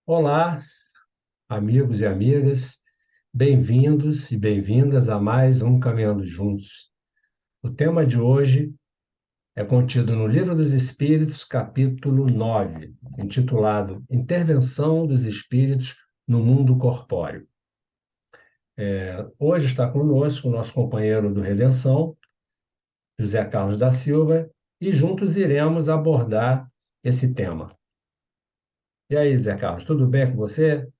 Olá, amigos e amigas, bem-vindos e bem-vindas a mais um Caminhando Juntos. O tema de hoje é contido no Livro dos Espíritos, capítulo 9, intitulado Intervenção dos Espíritos no Mundo Corpóreo. Hoje está conosco o nosso companheiro do Redenção, José Carlos da Silva, e juntos iremos abordar esse tema. E aí, Zé Carlos, tudo bem com você?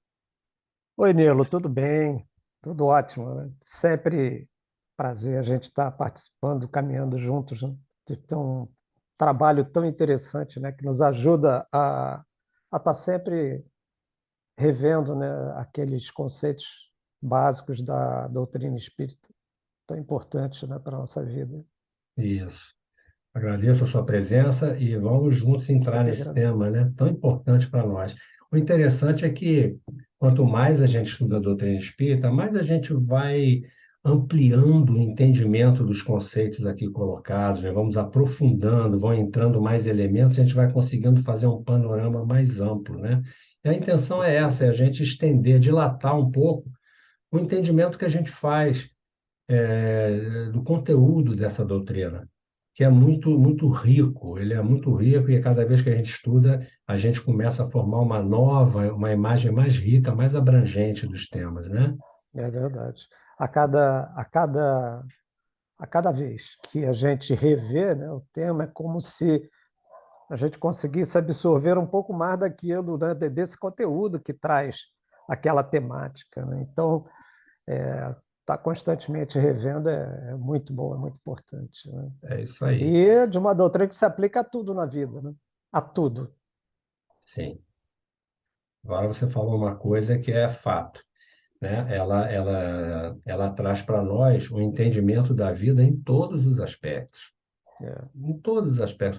Oi, Nilo, tudo bem? Tudo ótimo, né? Sempre prazer a gente estar participando, caminhando juntos, né? Um trabalho tão interessante, né? Que nos ajuda a estar sempre revendo, né? Aqueles conceitos básicos da doutrina espírita, tão importantes, né? Para a nossa vida. Isso. Agradeço a sua presença e vamos juntos Eu entrar que nesse tema, agradeço. né, tão importante para nós. O interessante é que quanto mais a gente estuda a doutrina espírita, mais a gente vai ampliando o entendimento dos conceitos aqui colocados, né? Vamos aprofundando, vão entrando mais elementos, a gente vai conseguindo fazer um panorama mais amplo, né? E a intenção é essa, é a gente estender, dilatar um pouco o entendimento que a gente faz do conteúdo dessa doutrina, que é muito rico, ele é muito rico e cada vez que a gente estuda, a gente começa a formar uma imagem mais rica, mais abrangente dos temas, né? É verdade. A cada vez que a gente revê, né, o tema, é como se a gente conseguisse absorver um pouco mais daquilo, né, desse conteúdo que traz aquela temática, né? Então, estar constantemente revendo é muito bom, é muito importante, né? É isso aí, E de uma doutrina que se aplica a tudo na vida, né? A tudo. sim. Agora você falou uma coisa que é fato, né? Ela traz para nós o entendimento da vida É, em todos os aspectos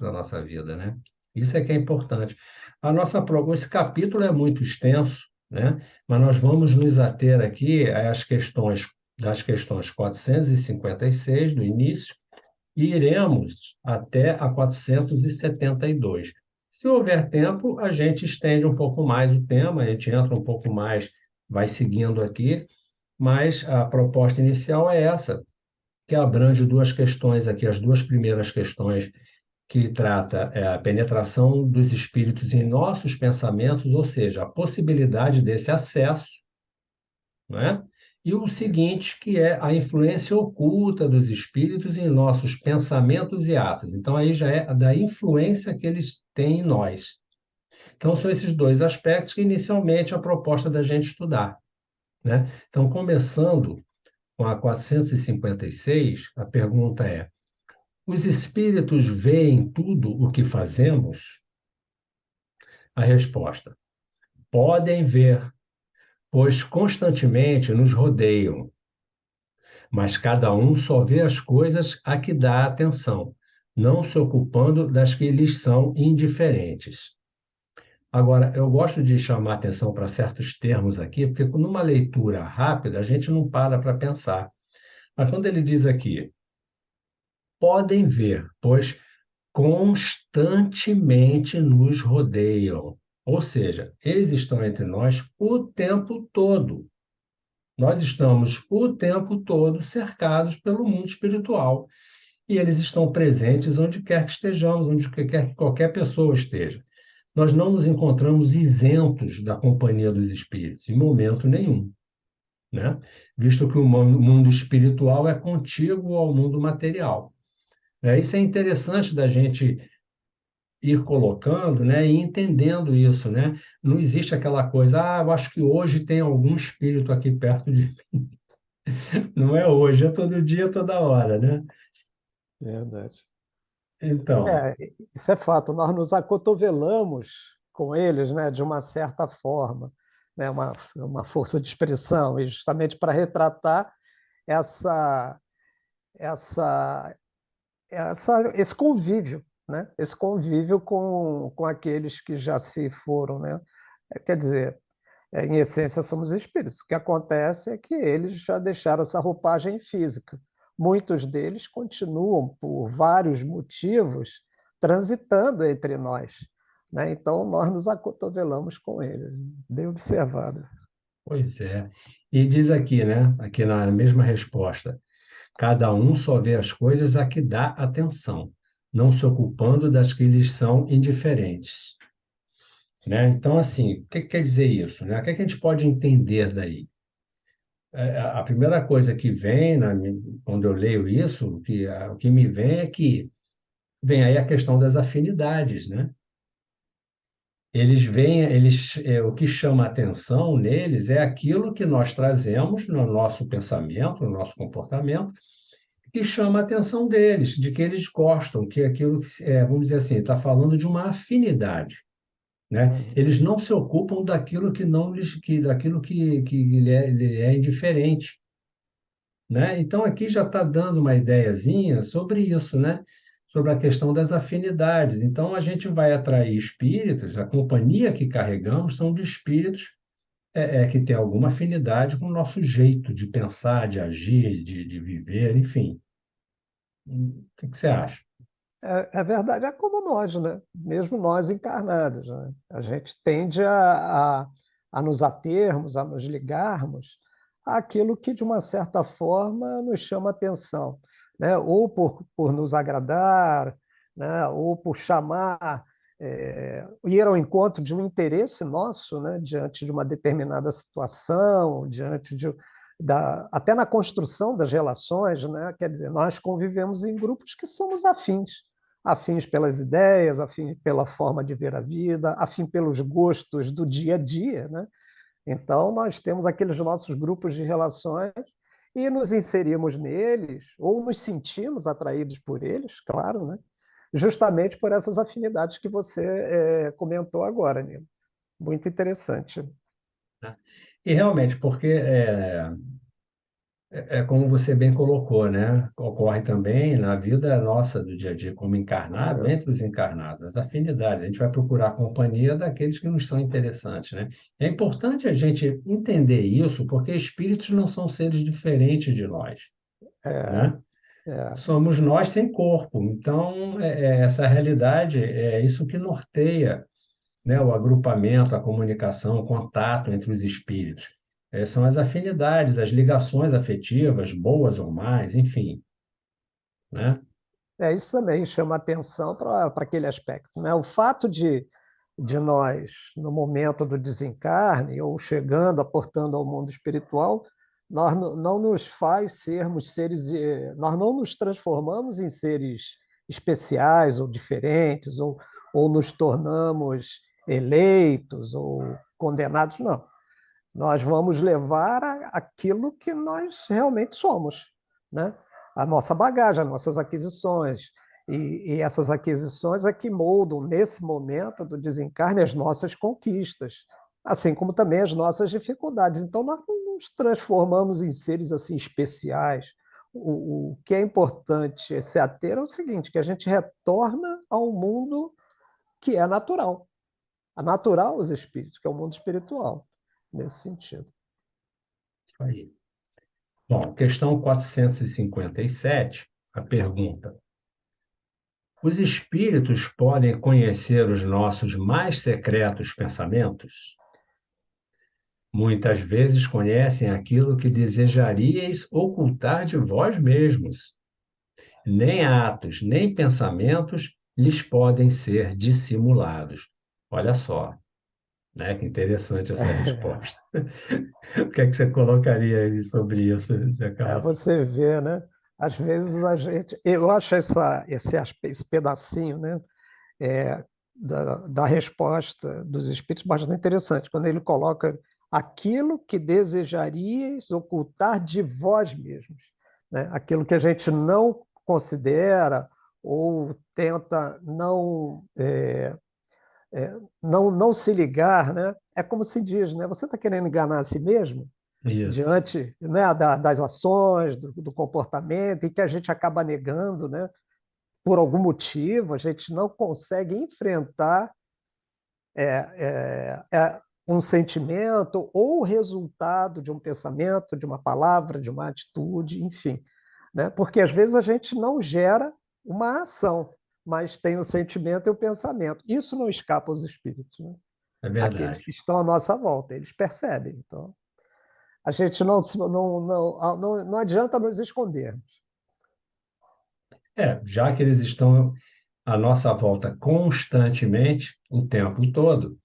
da nossa vida, né? Isso é que é importante. Esse capítulo é muito extenso, né? Mas nós vamos nos ater aqui às questões das questões 456 do início e iremos até a 472. Se houver tempo, a gente estende um pouco mais o tema, a gente entra um pouco mais, vai seguindo aqui, mas a proposta inicial é essa, que abrange duas questões aqui, as duas primeiras questões que trata a penetração dos espíritos em nossos pensamentos, ou seja, a possibilidade desse acesso, não é? E o seguinte, que é a influência oculta dos espíritos em nossos pensamentos e atos. Então, aí já é da influência que eles têm em nós. Então, são esses dois aspectos que, inicialmente, a proposta da gente estudar, né? Então, começando com a 456, a pergunta é: os espíritos veem tudo o que fazemos? A resposta: podem ver, pois constantemente nos rodeiam, mas cada um só vê as coisas a que dá atenção, não se ocupando das que lhes são indiferentes. Agora, eu gosto de chamar atenção para certos termos aqui, porque numa leitura rápida a gente não para pensar. Mas quando ele diz aqui, podem ver, pois constantemente nos rodeiam. Ou seja, eles estão entre nós o tempo todo. Nós estamos o tempo todo cercados pelo mundo espiritual. E eles estão presentes onde quer que estejamos, onde quer que qualquer pessoa esteja. Nós não nos encontramos isentos da companhia dos espíritos, em momento nenhum, né? Visto que o mundo espiritual é contíguo ao mundo material. Isso é interessante da gente ir colocando, né, e entendendo isso, né? Não existe aquela coisa, eu acho que hoje tem algum espírito aqui perto de mim. Não é hoje, é todo dia, toda hora, né? verdade. Então, Isso é fato. Nós nos acotovelamos com eles, né, de uma certa forma, né, uma força de expressão, e justamente para retratar essa, essa esse convívio, né? Esse convívio com aqueles que já se foram, né? Quer dizer, em essência, somos espíritos. O que acontece é que eles já deixaram essa roupagem física. Muitos deles continuam, por vários motivos, transitando entre nós. né? Então, nós nos acotovelamos com eles. Bem observado. Pois é. E diz aqui, né? Aqui na mesma resposta, cada um só vê as coisas a que dá atenção, não se ocupando das que lhes são indiferentes. Né? Então, assim, o que quer dizer isso? Né? O que a gente pode entender daí? A primeira coisa que vem, quando eu leio isso, o que me vem é que vem aí a questão das afinidades, né? O que chama a atenção neles é aquilo que nós trazemos no nosso pensamento, no nosso comportamento, que chama a atenção deles, de que eles gostam, que é aquilo que, vamos dizer assim, está falando de uma afinidade, né? Uhum. Eles não se ocupam daquilo que não lhes, que daquilo que lhe é indiferente, né? Então aqui já está dando uma ideiazinha sobre isso, né? Sobre a questão das afinidades. Então a gente vai atrair espíritos, a companhia que carregamos são de espíritos que tem alguma afinidade com o nosso jeito de pensar, de agir, de viver, enfim. O que você acha? É verdade, é como nós, né? Mesmo nós encarnados, né? A gente tende a nos atermos, a nos ligarmos àquilo que, de uma certa forma, nos chama atenção, né? Ou por nos agradar, né? Ou por chamar, ir ao encontro de um interesse nosso, né? Diante de uma determinada situação, até na construção das relações, né? Quer dizer, nós convivemos em grupos que somos afins pelas ideias, afins pela forma de ver a vida, afim pelos gostos do dia a dia, né? Então, nós temos aqueles nossos grupos de relações e nos inserimos neles, ou nos sentimos atraídos por eles, claro, né? Justamente por essas afinidades que você comentou agora, Nilo. Muito interessante. Né? E realmente, porque como você bem colocou, né? Ocorre também na vida nossa do dia a dia, como encarnado, entre os encarnados, as afinidades. A gente vai procurar a companhia daqueles que nos são interessantes, né? É importante a gente entender isso, porque espíritos não são seres diferentes de nós, É, né? é, Somos nós sem corpo. Então, essa realidade é isso que norteia, né, o agrupamento, a comunicação, o contato entre os espíritos. São as afinidades, as ligações afetivas, boas ou más, enfim, né? Isso também chama atenção para aquele aspecto, né? O fato de nós, no momento do desencarne, ou chegando, aportando ao mundo espiritual, nós não nos faz sermos seres, nós não nos transformamos em seres especiais ou diferentes, ou nos tornamos eleitos ou condenados, não. Nós vamos levar aquilo que nós realmente somos, né? A nossa bagagem, as nossas aquisições. E essas aquisições é que moldam, nesse momento do desencarne, as nossas conquistas, assim como também as nossas dificuldades. Então, nós não nos transformamos em seres assim especiais. O que é importante se ater é o seguinte, que a gente retorna ao mundo que é natural. A natural, os espíritos, que é o mundo espiritual, nesse sentido. Isso aí. Bom, questão 457, a pergunta: os espíritos podem conhecer os nossos mais secretos pensamentos? Muitas vezes conhecem aquilo que desejaríeis ocultar de vós mesmos. Nem atos, nem pensamentos lhes podem ser dissimulados. Olha só, né? Que interessante essa resposta. O que é que você colocaria aí sobre isso, Zé Carlos? Você vê, né? Às vezes a gente, eu acho esse pedacinho, né, da resposta dos espíritos bastante interessante, quando ele coloca aquilo que desejaríeis ocultar de vós mesmos, né? Aquilo que a gente não considera ou tenta não se ligar, né? É como se diz, né? Você está querendo enganar a si mesmo? Isso. Diante, né, das ações, do comportamento, e que a gente acaba negando, né, por algum motivo, a gente não consegue enfrentar um sentimento ou o resultado de um pensamento, de uma palavra, de uma atitude, enfim. Né? Porque às vezes a gente não gera uma ação, mas tem o sentimento e o pensamento. Isso não escapa aos espíritos, né? É Aqueles verdade. que estão à nossa volta, eles percebem. Então, a gente não adianta nos escondermos. Já que eles estão à nossa volta constantemente, o tempo todo,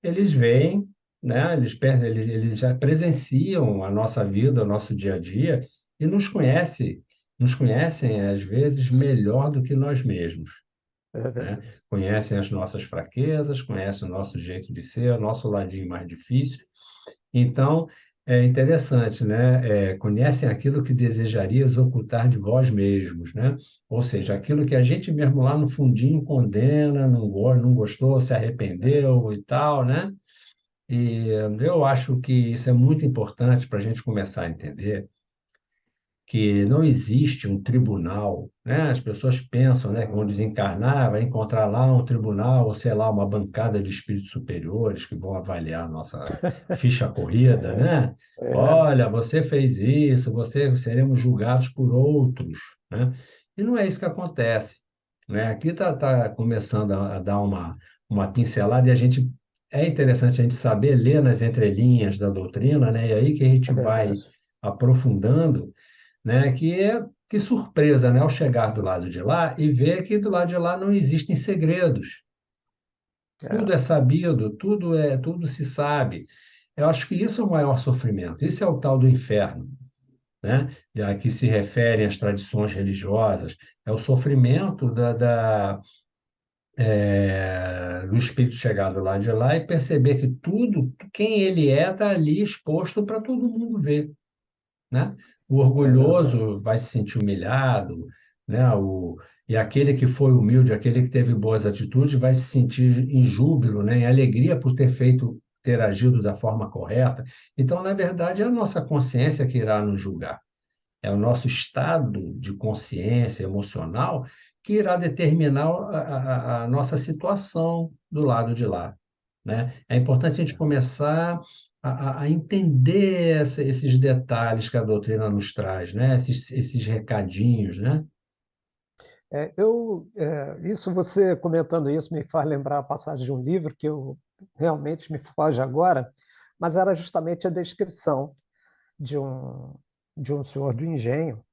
eles veem, né? Eles já presenciam a nossa vida, o nosso dia a dia e nos conhecem às vezes melhor do que nós mesmos, É né? verdade. Conhecem as nossas fraquezas, conhecem o nosso jeito de ser, o nosso ladinho mais difícil. Então, é interessante, né? Conhecem aquilo que desejarias ocultar de vós mesmos, né? Ou seja, aquilo que a gente mesmo lá no fundinho condena, não gostou, se arrependeu e tal, né? E eu acho que isso é muito importante para a gente começar a entender que não existe um tribunal, né? As pessoas pensam, né, que vão desencarnar, vai encontrar lá um tribunal, ou sei lá, uma bancada de espíritos superiores que vão avaliar a nossa ficha corrida, né? É, Olha, você fez isso, você seremos julgados por outros, né? E não é isso que acontece, né? Aqui tá começando a dar uma pincelada e a gente é interessante a gente saber ler nas entrelinhas da doutrina, né? E aí que a gente é verdade. vai aprofundando, né? Que surpresa, né? Ao chegar do lado de lá e ver que do lado de lá não existem segredos. Tudo É, é sabido, tudo se sabe. Eu acho que isso é o maior sofrimento. Isso é o tal do inferno, né? A que se referem às tradições religiosas. É o sofrimento do espírito chegar do lado de lá e perceber que tudo, quem ele é, está ali exposto para todo mundo ver, né? O é verdade. orgulhoso vai se sentir humilhado, né? E aquele que foi humilde, aquele que teve boas atitudes, vai se sentir em júbilo, né? Em alegria por ter agido da forma correta. Então, na verdade, é a nossa consciência que irá nos julgar. É o nosso estado de consciência emocional que irá determinar a nossa situação do lado de lá, né? É importante a gente começar a entender esses detalhes que a doutrina nos traz, né? Esses recadinhos, né? Isso você comentando isso me faz lembrar a passagem de um livro que eu realmente me foge agora, mas era justamente a descrição de de um senhor do engenho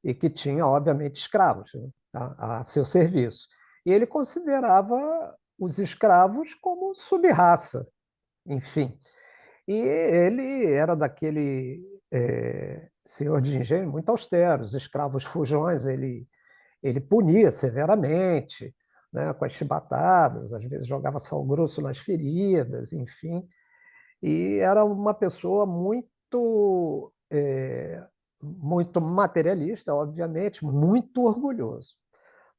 e que tinha, obviamente, escravos, né, a seu serviço. E ele considerava os escravos como sub-raça, enfim. E ele era daquele senhor de engenho muito austero, os escravos fujões, ele punia severamente, né, com as chibatadas, às vezes jogava sal grosso nas feridas, enfim. E era uma pessoa muito materialista, obviamente, muito orgulhoso.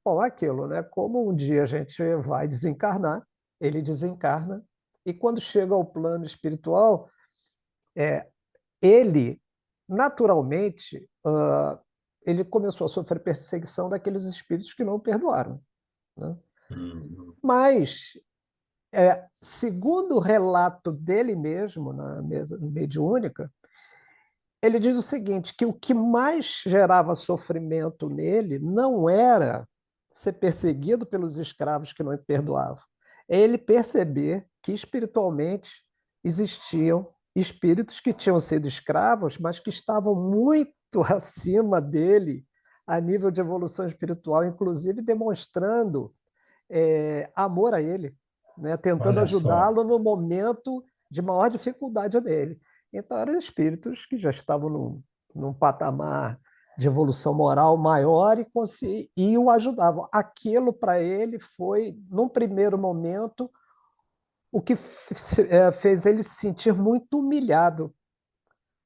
Bom, aquilo, né? Como um dia a gente vai desencarnar, ele desencarna, e quando chega ao plano espiritual, ele, naturalmente, ele começou a sofrer perseguição daqueles espíritos que não o perdoaram, né? Hum, Mas, segundo o relato dele mesmo, na mesa mediúnica, ele diz o seguinte, que o que mais gerava sofrimento nele não era ser perseguido pelos escravos que não o perdoavam, é ele perceber que espiritualmente existiam espíritos que tinham sido escravos, mas que estavam muito acima dele a nível de evolução espiritual, inclusive demonstrando amor a ele, né? Tentando olha só. ajudá-lo no momento de maior dificuldade dele. Então, eram espíritos que já estavam num patamar de evolução moral maior e o ajudavam. Aquilo para ele foi, num primeiro momento, o que fez ele se sentir muito humilhado,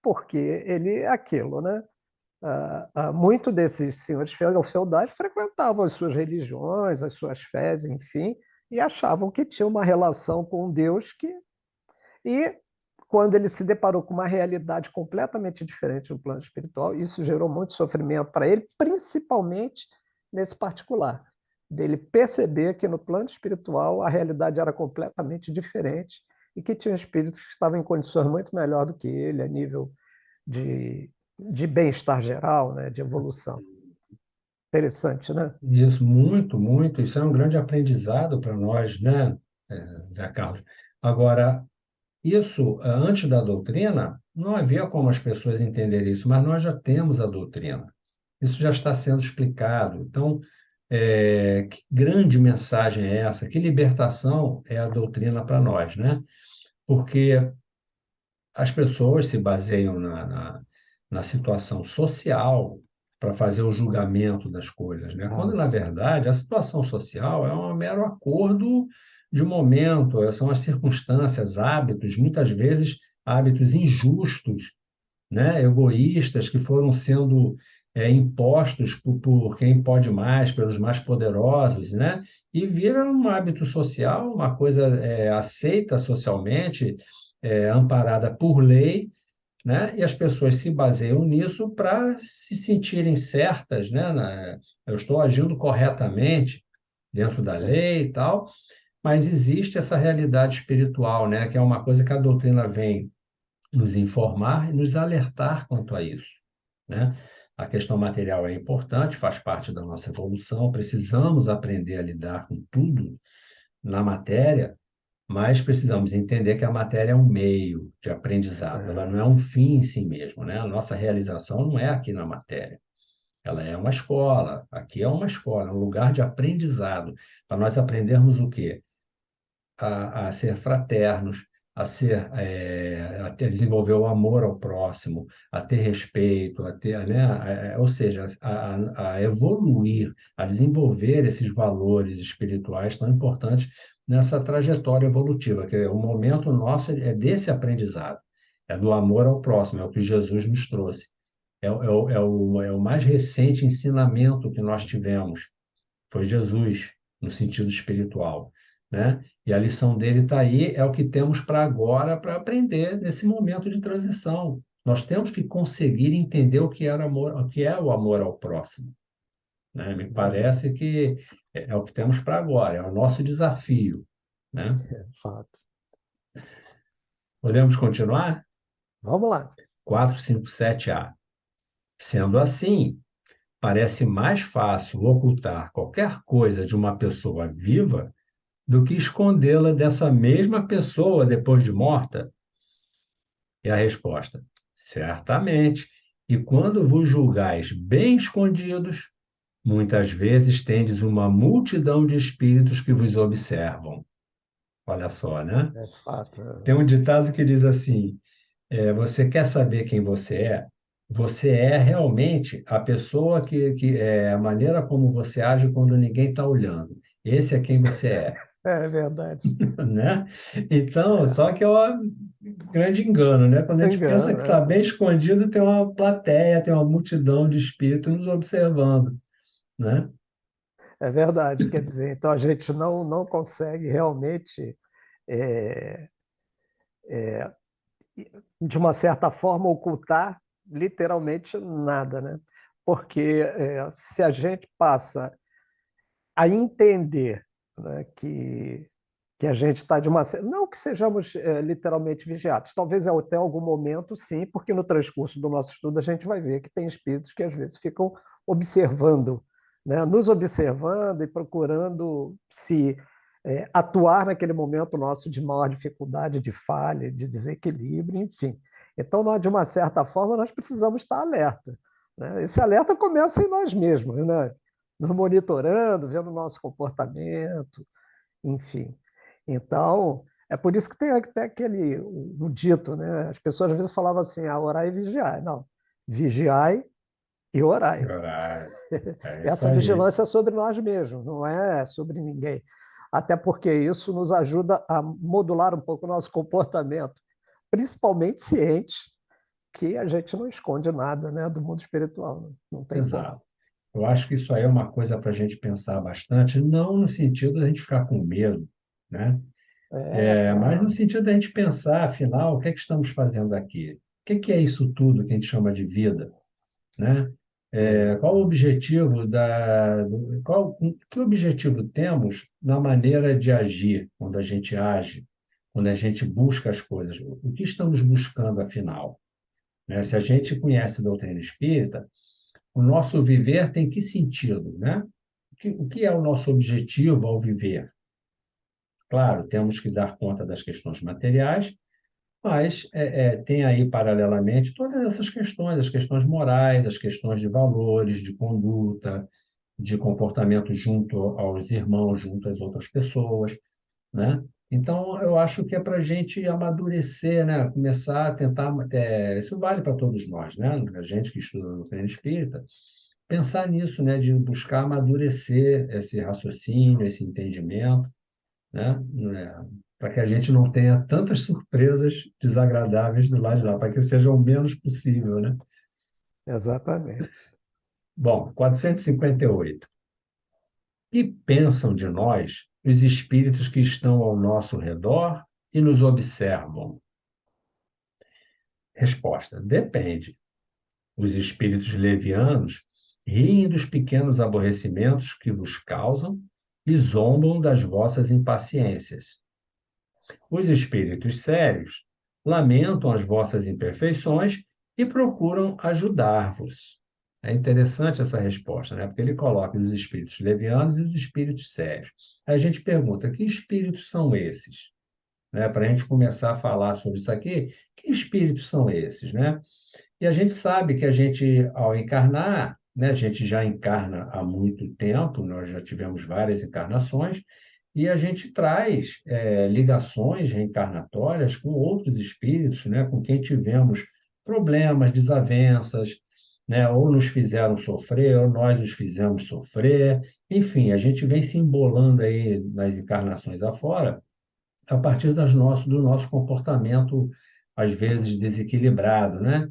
porque ele é aquilo, né? Muito desses senhores feudais frequentavam as suas religiões, as suas fés, enfim, e achavam que tinha uma relação com Deus que. E quando ele se deparou com uma realidade completamente diferente no plano espiritual, isso gerou muito sofrimento para ele, principalmente nesse particular, dele perceber que no plano espiritual a realidade era completamente diferente e que tinha espíritos que estavam em condições muito melhor do que ele, a nível de bem-estar geral, né, de evolução. Interessante, né? Isso, muito, muito. Isso é um grande aprendizado para nós, né, Zé Carlos? Agora, isso, antes da doutrina, não havia como as pessoas entenderem isso, mas nós já temos a doutrina. Isso já está sendo explicado. Então, que grande mensagem é essa? Que libertação é a doutrina para nós, né? Porque as pessoas se baseiam na situação social para fazer o julgamento das coisas, né? Ah, Quando, na sim. verdade, a situação social é um mero acordo de momento, são as circunstâncias, hábitos, muitas vezes hábitos injustos, né, egoístas que foram sendo impostos por quem pode mais, pelos mais poderosos, né, e vira um hábito social, uma coisa aceita socialmente, amparada por lei, né, e as pessoas se baseiam nisso para se sentirem certas, né, eu estou agindo corretamente dentro da É, lei e tal, mas existe essa realidade espiritual, né, que é uma coisa que a doutrina vem nos informar e nos alertar quanto a isso, né? A questão material é importante, faz parte da nossa evolução, precisamos aprender a lidar com tudo na matéria, mas precisamos entender que a matéria é um meio de aprendizado, ela não é um fim em si mesmo, né? A nossa realização não é aqui na matéria. Ela é uma escola, aqui é uma escola, é um lugar de aprendizado, para nós aprendermos o quê? A ser fraternos, a ter, desenvolver o amor ao próximo, a ter respeito, a ter, né, ou seja, a evoluir, a desenvolver esses valores espirituais tão importantes nessa trajetória evolutiva, que o momento nosso é desse aprendizado, é do amor ao próximo, é o que Jesus nos trouxe. É o mais recente ensinamento que nós tivemos, foi Jesus, no sentido espiritual, né? E a lição dele está aí, é o que temos para agora, para aprender nesse momento de transição. Nós temos que conseguir entender o que era amor, o que é o amor ao próximo, né? Me verdade, parece que é o que temos para agora, é o nosso desafio, né? de fato. Podemos continuar? Vamos lá. 457A. Sendo assim, parece mais fácil ocultar qualquer coisa de uma pessoa viva do que escondê-la dessa mesma pessoa depois de morta? E a resposta: certamente. E quando vos julgais bem escondidos, muitas vezes tendes uma multidão de espíritos que vos observam. Olha só, né? É fato. Tem um ditado que diz assim: você quer saber quem você é? Você é realmente a pessoa que é a maneira como você age quando ninguém está olhando. Esse é quem você é. É verdade. Né? Então, É. só que é um grande engano, né? Quando a gente pensa que Engano, está é. bem escondido, tem uma plateia, tem uma multidão de espíritos nos observando, né? É verdade. Quer dizer, então a gente não consegue realmente, é, de uma certa forma, ocultar literalmente nada, né? Porque se a gente passa a entender, né, que a gente está de uma. Não que sejamos literalmente vigiados, talvez até algum momento, sim, porque no transcurso do nosso estudo a gente vai ver que tem espíritos que às vezes ficam observando, né, nos observando e procurando se atuar naquele momento nosso de maior dificuldade, de falha, de desequilíbrio, enfim. Então, nós, de uma certa forma, nós precisamos estar alerta. Né? Esse alerta começa em nós mesmos, né? Nos monitorando, vendo o nosso comportamento, enfim. Então, é por isso que tem até aquele o dito, né? As pessoas às vezes falavam assim, orar e vigiar. Não, vigiai e orai. Ah, é isso Essa aí. vigilância é sobre nós mesmos, não é sobre ninguém. Até porque isso nos ajuda a modular um pouco o nosso comportamento, principalmente ciente que a gente não esconde nada, né, do mundo espiritual. Não tem como. Exato. Eu acho que isso aí é uma coisa para a gente pensar bastante, não no sentido de a gente ficar com medo, né? É, Mas no claro. sentido da gente pensar, afinal, o que é que estamos fazendo aqui? O que é isso tudo que a gente chama de vida, né? É, Qual o objetivo que objetivo temos na maneira de agir, quando a gente age, quando a gente busca as coisas? O que estamos buscando, afinal? Né? Se a gente conhece a doutrina espírita, O nosso viver tem que sentido, né? O que é o nosso objetivo ao viver? Claro, temos que dar conta das questões materiais, mas tem aí, paralelamente, todas essas questões, as questões morais, as questões de valores, de conduta, de comportamento junto aos irmãos, junto às outras pessoas, né? Então, eu acho que é para a gente amadurecer, né? Começar a tentar. Isso vale para todos nós, né? A gente que estuda no doutrina espírita, pensar nisso, né? De buscar amadurecer esse raciocínio, esse entendimento, né? Para que a gente não tenha tantas surpresas desagradáveis do lado de lá, para que seja o menos possível, né? Exatamente. Bom, 458. Que pensam de nós os espíritos que estão ao nosso redor e nos observam? Resposta: depende. Os espíritos levianos riem dos pequenos aborrecimentos que vos causam e zombam das vossas impaciências. Os espíritos sérios lamentam as vossas imperfeições e procuram ajudar-vos. É interessante essa resposta, né? Porque ele coloca os espíritos levianos e os espíritos sérios. Aí a gente pergunta: que espíritos são esses? Né? Para a gente começar a falar sobre isso aqui, que espíritos são esses, né? E a gente sabe que a gente, ao encarnar, né, a gente já encarna há muito tempo, nós já tivemos várias encarnações, e a gente traz ligações reencarnatórias com outros espíritos, né, com quem tivemos problemas, desavenças, né, ou nos fizeram sofrer, ou nós os fizemos sofrer. Enfim, a gente vem se embolando aí nas encarnações afora, a partir do nosso comportamento, às vezes desequilibrado, né?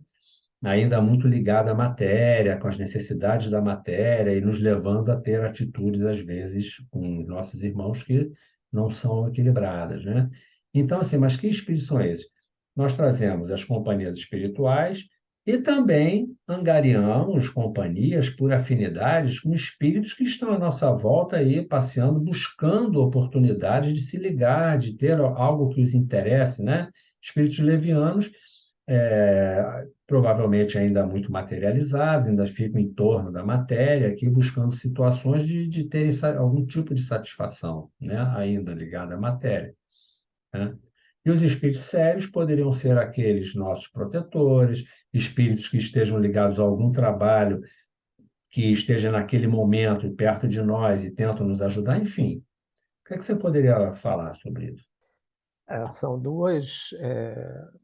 Ainda muito ligado à matéria, com as necessidades da matéria, e nos levando a ter atitudes, às vezes, com os nossos irmãos que não são equilibradas, né? Então, assim, mas que espíritos são esses? Nós trazemos as companhias espirituais e também angariamos companhias por afinidades com espíritos que estão à nossa volta aí, passeando, buscando oportunidades de se ligar, de ter algo que os interesse, né? Espíritos levianos provavelmente ainda muito materializados, ainda ficam em torno da matéria, aqui buscando situações de terem algum tipo de satisfação, né? Ainda ligada à matéria, né? E os espíritos sérios poderiam ser aqueles nossos protetores, espíritos que estejam ligados a algum trabalho que esteja naquele momento perto de nós e tentam nos ajudar, enfim. O que é que você poderia falar sobre isso? São duas,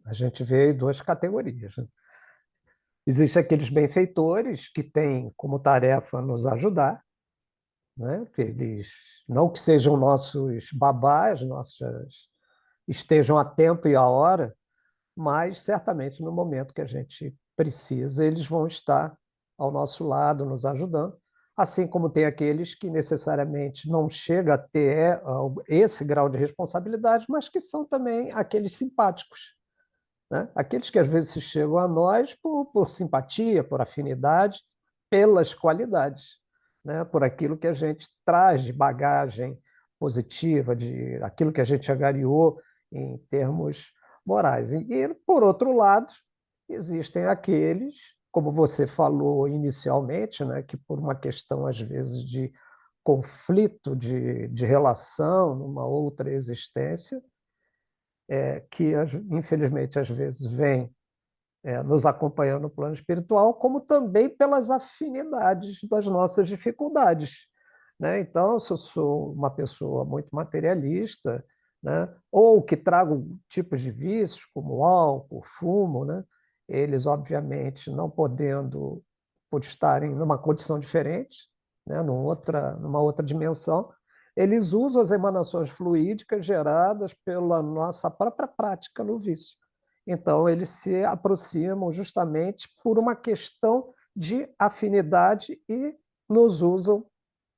a gente vê aí duas categorias, né? Existem aqueles benfeitores que têm como tarefa nos ajudar, né? Que eles não que sejam nossos babás, estejam a tempo e a hora, mas certamente no momento que a gente precisa, eles vão estar ao nosso lado, nos ajudando. Assim como tem aqueles que necessariamente não chegam a ter esse grau de responsabilidade, mas que são também aqueles simpáticos, né? Aqueles que às vezes se chegam a nós por simpatia, por afinidade, pelas qualidades, né? Por aquilo que a gente traz de bagagem positiva, de aquilo que a gente agariou em termos morais. E, por outro lado, existem aqueles, como você falou inicialmente, né, que por uma questão, às vezes, de conflito de relação numa outra existência, que infelizmente às vezes vem nos acompanhando no plano espiritual, como também pelas afinidades das nossas dificuldades, né? Então, se eu sou uma pessoa muito materialista, né, ou que trago tipos de vícios, como álcool, fumo, né, eles, obviamente, não podendo, por estarem numa condição diferente, né, numa outra dimensão, eles usam as emanações fluídicas geradas pela nossa própria prática no vício. Então, eles se aproximam justamente por uma questão de afinidade e nos usam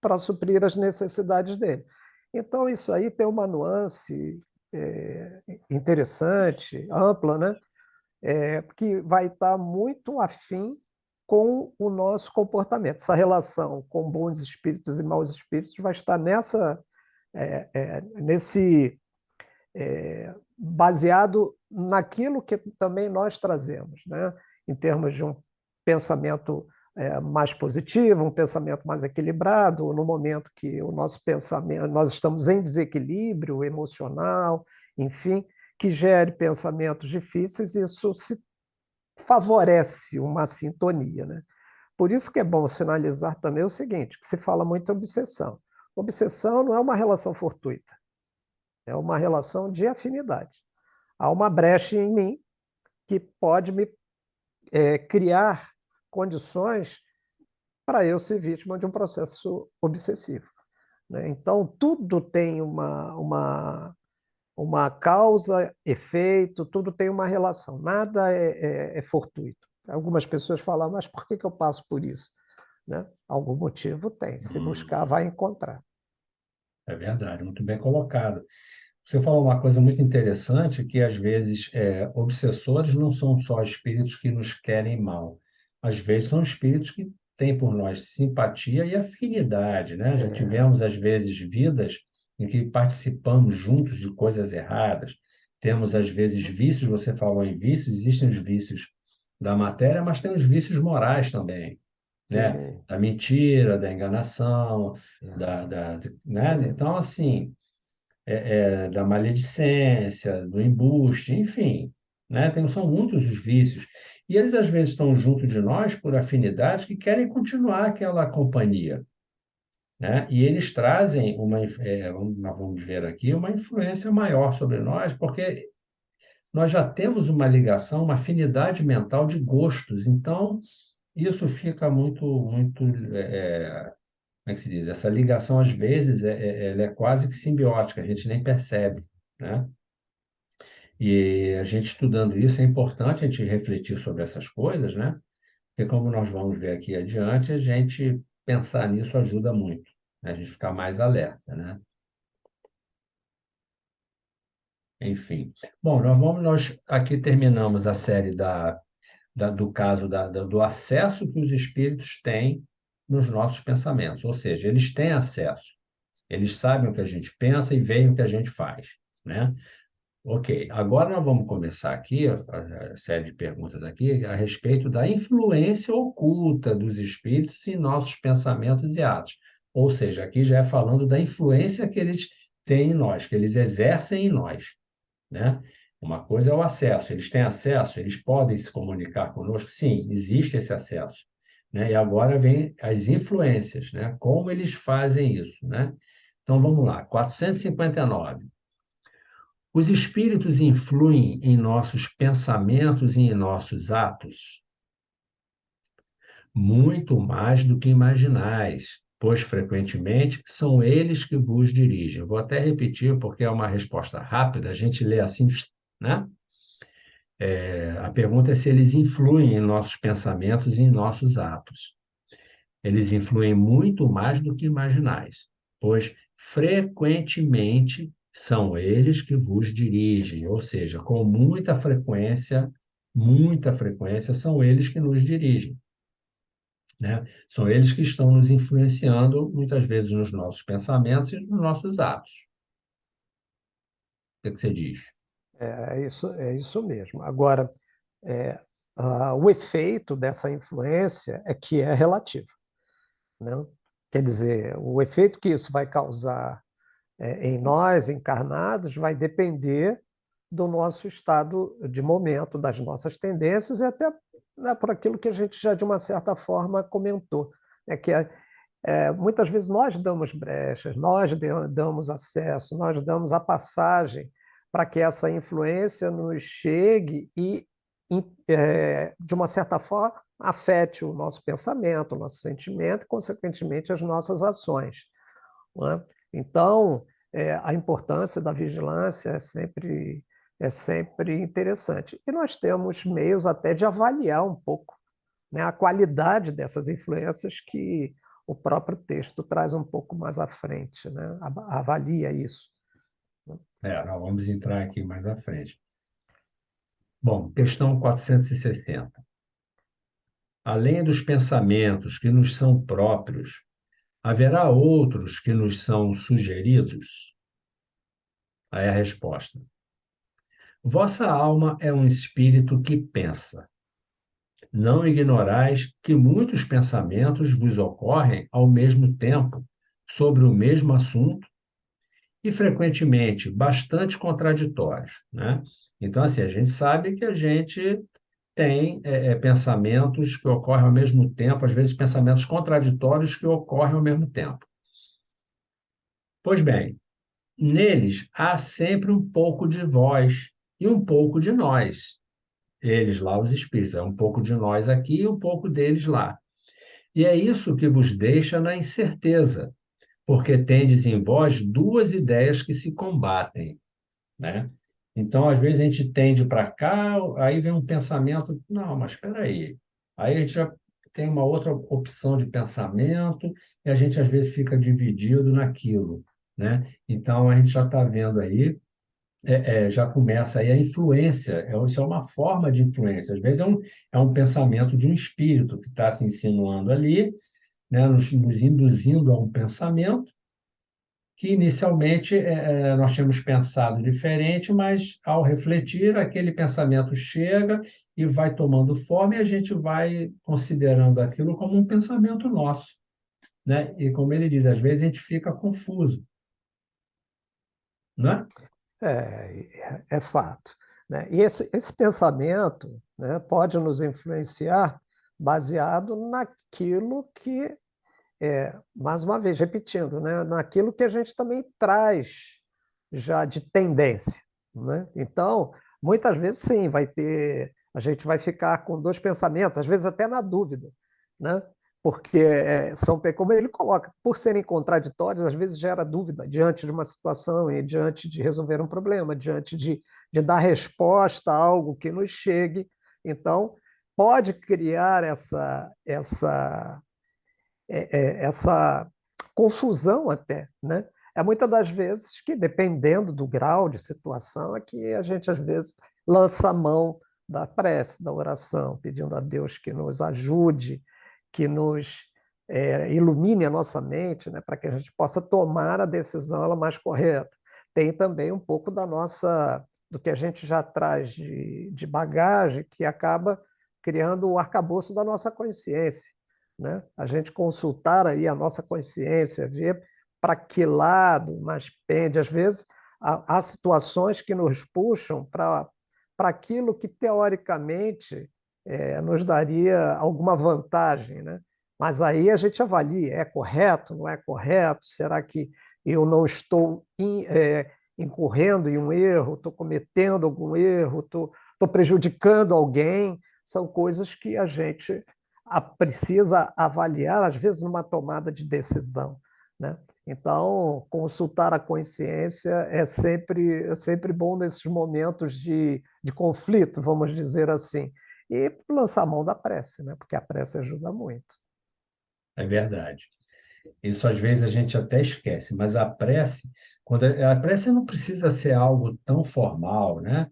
para suprir as necessidades dele. Então, isso aí tem uma nuance interessante, ampla, né? Que vai estar muito afim com o nosso comportamento. Essa relação com bons espíritos e maus espíritos vai estar nesse baseado naquilo que também nós trazemos, né? Em termos de um pensamento mais positivo, um pensamento mais equilibrado, no momento que o nosso pensamento, nós estamos em desequilíbrio emocional, enfim, que gere pensamentos difíceis, isso se favorece uma sintonia, né? Por isso que é bom sinalizar também o seguinte, que se fala muito em obsessão. Obsessão não é uma relação fortuita, é uma relação de afinidade. Há uma brecha em mim que pode me criar condições para eu ser vítima de um processo obsessivo, né? Então, tudo tem uma causa, efeito, tudo tem uma relação, nada é fortuito. Algumas pessoas falam, mas por que eu passo por isso? Né? Algum motivo tem, se buscar, vai encontrar. É verdade, muito bem colocado. Você falou uma coisa muito interessante, que às vezes obsessores não são só espíritos que nos querem mal. Às vezes são espíritos que têm por nós simpatia e afinidade, né? Já É, tivemos, às vezes, vidas em que participamos juntos de coisas erradas. Temos, às vezes, vícios, você falou em vícios, existem os vícios da matéria, mas tem os vícios morais também, né? sim, Da mentira, da enganação, né? é, Então, assim da maledicência, do embuste, enfim, né? São muitos os vícios. E eles, às vezes, estão junto de nós por afinidade que querem continuar aquela companhia, né? E eles trazem nós vamos ver aqui, uma influência maior sobre nós, porque nós já temos uma ligação, uma afinidade mental de gostos. Então, isso fica muito, como é que se diz? Essa ligação, às vezes, ela é quase que simbiótica, a gente nem percebe, né? E a gente estudando isso, é importante a gente refletir sobre essas coisas, né? Porque como nós vamos ver aqui adiante, a gente pensar nisso ajuda muito, né? A gente ficar mais alerta, né? Enfim. Bom, nós aqui terminamos a série do caso do acesso que os espíritos têm nos nossos pensamentos, ou seja, eles têm acesso, eles sabem o que a gente pensa e veem o que a gente faz, né? Ok, agora nós vamos começar aqui a série de perguntas aqui a respeito da influência oculta dos espíritos em nossos pensamentos e atos. Ou seja, aqui já é falando da influência que eles têm em nós, que eles exercem em nós, né? Uma coisa é o acesso, eles têm acesso, eles podem se comunicar conosco, sim, existe esse acesso, né? E agora vem as influências, né? Como eles fazem isso, né? Então vamos lá, 459. Os espíritos influem em nossos pensamentos e em nossos atos muito mais do que imaginais, pois frequentemente são eles que vos dirigem. Vou até repetir, porque é uma resposta rápida, a gente lê assim, né? A pergunta é se eles influem em nossos pensamentos e em nossos atos. Eles influem muito mais do que imaginais, pois frequentemente são eles que vos dirigem, ou seja, com muita frequência são eles que nos dirigem, né? São eles que estão nos influenciando muitas vezes nos nossos pensamentos e nos nossos atos. O que você diz? é isso mesmo. Agora, é, o efeito dessa influência é que é relativo, né? Quer dizer, o efeito que isso vai causar em nós, encarnados, vai depender do nosso estado de momento, das nossas tendências e até, né, por aquilo que a gente já, de uma certa forma, comentou, né, que muitas vezes nós damos brechas, nós damos acesso, nós damos a passagem para que essa influência nos chegue e, de uma certa forma, afete o nosso pensamento, o nosso sentimento e, consequentemente, as nossas ações, né? Então, a importância da vigilância é sempre interessante. E nós temos meios até de avaliar um pouco, né, a qualidade dessas influências que o próprio texto traz um pouco mais à frente, né? Avalia isso. Nós vamos entrar aqui mais à frente. Bom, questão 460. Além dos pensamentos que nos são próprios, haverá outros que nos são sugeridos? Aí a resposta. Vossa alma é um espírito que pensa. Não ignorais que muitos pensamentos vos ocorrem ao mesmo tempo sobre o mesmo assunto e frequentemente bastante contraditórios, né? Então, assim, a gente sabe que a gente tem pensamentos que ocorrem ao mesmo tempo, às vezes pensamentos contraditórios que ocorrem ao mesmo tempo. Pois bem, neles há sempre um pouco de vós e um pouco de nós. Eles lá, os espíritos, é um pouco de nós aqui e um pouco deles lá. E é isso que vos deixa na incerteza, porque tendes em vós duas ideias que se combatem, né? Então, às vezes, a gente tende para cá, aí vem um pensamento, não, mas espera aí. Aí a gente já tem uma outra opção de pensamento e a gente, às vezes, fica dividido naquilo, né? Então, a gente já está vendo aí, já começa aí a influência, isso é uma forma de influência. Às vezes, é um pensamento de um espírito que está se insinuando ali, né? Nos induzindo a um pensamento, que inicialmente nós tínhamos pensado diferente, mas ao refletir, aquele pensamento chega e vai tomando forma e a gente vai considerando aquilo como um pensamento nosso, né? E como ele diz, às vezes a gente fica confuso, né? É fato, né? E esse pensamento, né, pode nos influenciar baseado naquilo que, mais uma vez, repetindo, né, naquilo que a gente também traz já de tendência, né? Então, muitas vezes, sim, a gente vai ficar com dois pensamentos, às vezes até na dúvida, né? Porque como ele coloca, por serem contraditórios, às vezes gera dúvida diante de uma situação e diante de resolver um problema, diante de dar resposta a algo que nos chegue. Então, pode criar essa confusão até, né? É muitas das vezes que, dependendo do grau de situação, é que a gente, às vezes, lança a mão da prece, da oração, pedindo a Deus que nos ajude, que nos ilumine a nossa mente, né, para que a gente possa tomar a decisão ela mais correta. Tem também um pouco do que a gente já traz de bagagem, que acaba criando o arcabouço da nossa consciência, né? A gente consultar aí a nossa consciência, ver para que lado mais pende. Às vezes, há situações que nos puxam para aquilo que, teoricamente, nos daria alguma vantagem, né? Mas aí a gente avalia, é correto, não é correto? Será que eu não estou incorrendo em um erro, estou cometendo algum erro, estou prejudicando alguém? São coisas que a gente precisa avaliar, às vezes, numa tomada de decisão, né? Então, consultar a consciência é sempre bom nesses momentos de conflito, vamos dizer assim. E lançar a mão da prece, né? Porque a prece ajuda muito. É verdade. Isso às vezes a gente até esquece, mas a prece, a prece não precisa ser algo tão formal, né?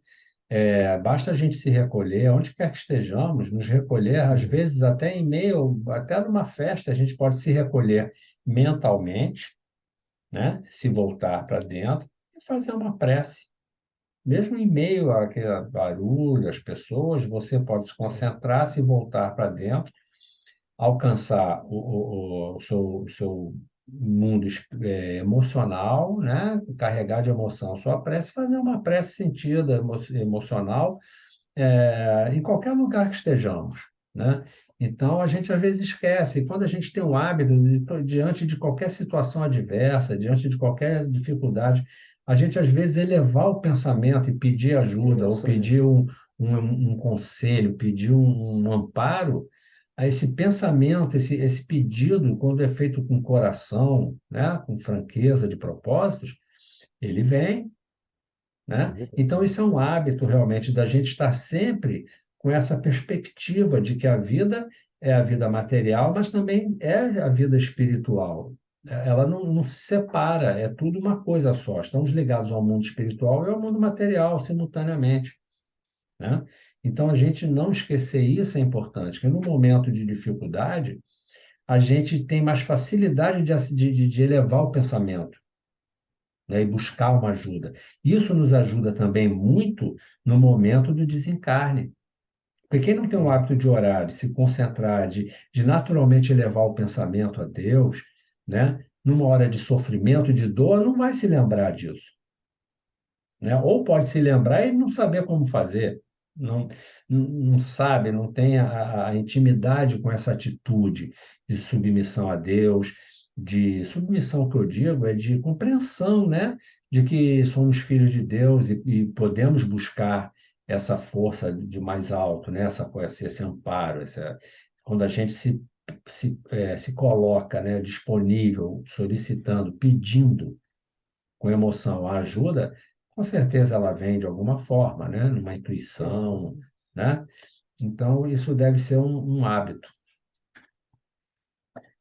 Basta a gente se recolher, onde quer que estejamos, nos recolher, às Isso. vezes até em meio, até numa festa, a gente pode se recolher mentalmente, né? Se voltar para dentro e fazer uma prece. Mesmo em meio àquele barulho, às pessoas, você pode se concentrar, se voltar para dentro, alcançar o seu mundo emocional, né? Carregar de emoção a sua prece, fazer uma prece sentida, emocional, em qualquer lugar que estejamos, né? Então, a gente às vezes esquece. E quando a gente tem o hábito, diante de qualquer situação adversa, diante de qualquer dificuldade, a gente às vezes elevar o pensamento e pedir ajuda, ou Isso aí. pedir um conselho, pedir um amparo, a esse pensamento, esse pedido, quando é feito com coração, né? Com franqueza de propósitos, ele vem, né? Ele vem, Então, isso é isso um aí. hábito realmente da gente estar sempre com essa perspectiva de que a vida é a vida material, mas também é a vida espiritual. Ela não se separa, é tudo uma coisa só. Estamos ligados ao mundo espiritual e ao mundo material simultaneamente, né? Então, a gente não esquecer isso é importante, que no momento de dificuldade, a gente tem mais facilidade de elevar o pensamento, né, e buscar uma ajuda. Isso nos ajuda também muito no momento do desencarne, Porque quem não tem o hábito de orar, de se concentrar, de naturalmente elevar o pensamento a Deus, né? Numa hora de sofrimento, de dor, não vai se lembrar disso, né? Ou pode se lembrar e não saber como fazer, não, não sabe, não tem a intimidade com essa atitude de submissão a Deus, de submissão que eu digo é de compreensão, né? De que somos filhos de Deus e podemos buscar essa força de mais alto, né? Esse amparo, quando a gente se coloca, né, disponível, solicitando, pedindo com emoção a ajuda, com certeza ela vem de alguma forma, né? Numa intuição, Uhum. né? Então, isso deve ser um hábito.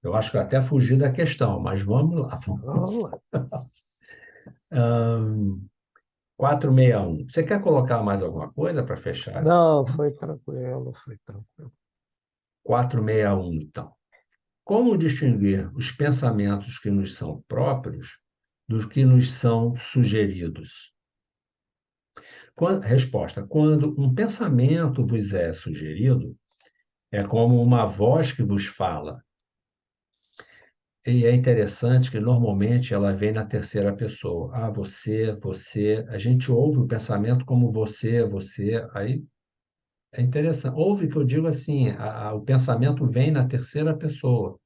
Eu acho que eu até fugi da questão, mas vamos lá. Vamos lá. 461. Você quer colocar mais alguma coisa para fechar essa? Não, foi tranquilo, foi tranquilo. 461, então. Como distinguir os pensamentos que nos são próprios dos que nos são sugeridos? Resposta: quando um pensamento vos é sugerido, é como uma voz que vos fala. E é interessante que normalmente ela vem na terceira pessoa. Ah, você, você. A gente ouve o pensamento como você, você. Aí é interessante. Ouve que eu digo assim: o pensamento vem na terceira pessoa.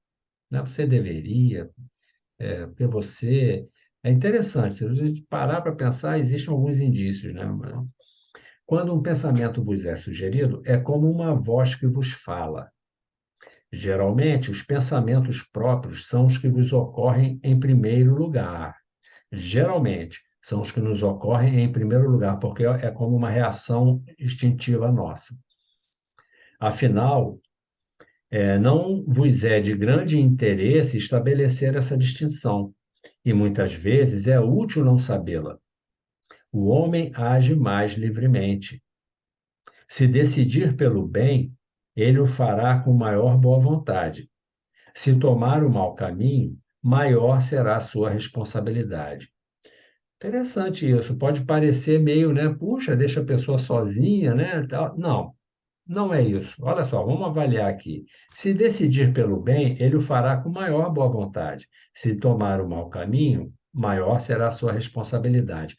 Né? Você deveria, porque você. É interessante. Se a gente parar para pensar, existem alguns indícios, né? Quando um pensamento vos é sugerido, é como uma voz que vos fala. Geralmente, os pensamentos próprios são os que vos ocorrem em primeiro lugar. Geralmente, são os que nos ocorrem em primeiro lugar, porque é como uma reação instintiva nossa. Afinal, não vos é de grande interesse estabelecer essa distinção, e muitas vezes é útil não sabê-la. O homem age mais livremente. Se decidir pelo bem, ele o fará com maior boa vontade. Se tomar o mau caminho, maior será a sua responsabilidade. Interessante isso. Pode parecer meio, né? Puxa, deixa a pessoa sozinha, né? Não, não é isso. Olha só, vamos avaliar aqui. Se decidir pelo bem, ele o fará com maior boa vontade. Se tomar o mau caminho, maior será a sua responsabilidade.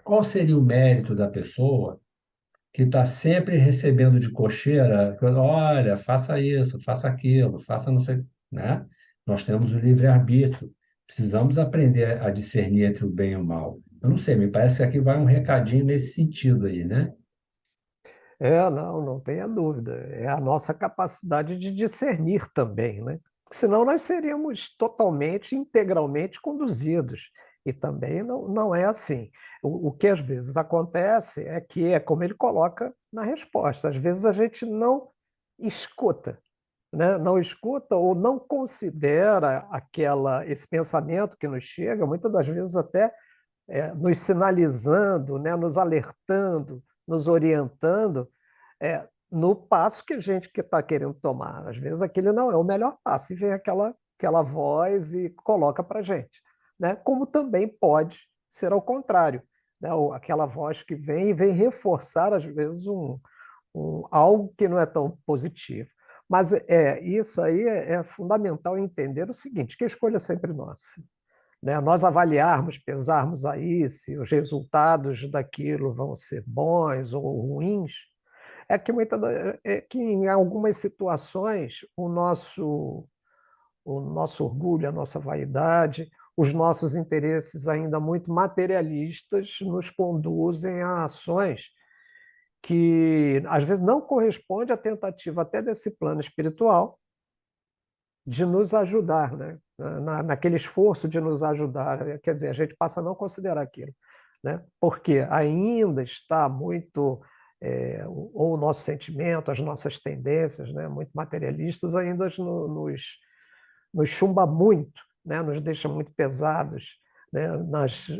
Qual seria o mérito da pessoa que está sempre recebendo de cocheira, olha, faça isso, faça aquilo, faça não sei, né? Nós temos o livre-arbítrio. Precisamos aprender a discernir entre o bem e o mal. Eu não sei, me parece que aqui vai um recadinho nesse sentido aí, né? Não, não tenha dúvida. É a nossa capacidade de discernir também, né? Porque senão nós seríamos totalmente, integralmente conduzidos. E também não é assim. O que às vezes acontece é que, é como ele coloca na resposta, às vezes a gente não escuta, né? Não escuta ou não considera esse pensamento que nos chega, muitas das vezes até nos sinalizando, né? Nos alertando, nos orientando, no passo que a gente que está querendo tomar. Às vezes aquele não é o melhor passo, e vem aquela voz e coloca para a gente. Né? Como também pode ser ao contrário, né? Aquela voz que vem e vem reforçar, às vezes, algo que não é tão positivo. Mas isso aí é fundamental entender o seguinte, que a escolha é sempre nossa. Né? Nós avaliarmos, pesarmos aí se os resultados daquilo vão ser bons ou ruins, é que em algumas situações o nosso orgulho, a nossa vaidade, os nossos interesses ainda muito materialistas nos conduzem a ações que às vezes não correspondem à tentativa até desse plano espiritual de nos ajudar, né? Naquele esforço de nos ajudar. Quer dizer, a gente passa a não considerar aquilo, né? Porque ainda está muito, ou o nosso sentimento, as nossas tendências, né, muito materialistas, ainda nos chumba muito, né? Nos deixa muito pesados, né?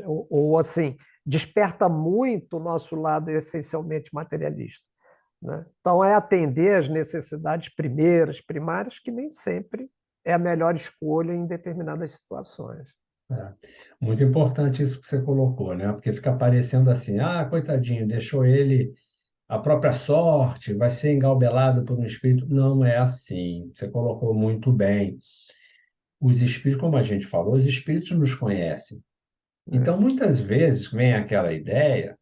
Ou assim, desperta muito o nosso lado essencialmente materialista. Né? Então, é atender às necessidades primeiras, primárias, que nem sempre é a melhor escolha em determinadas situações. É. Muito importante isso que você colocou, né? Porque fica parecendo assim, ah, coitadinho, deixou ele a própria sorte, vai ser engalbelado por um espírito. Não é assim. Você colocou muito bem. Os espíritos, como a gente falou, os espíritos nos conhecem. Então, muitas vezes vem aquela ideia,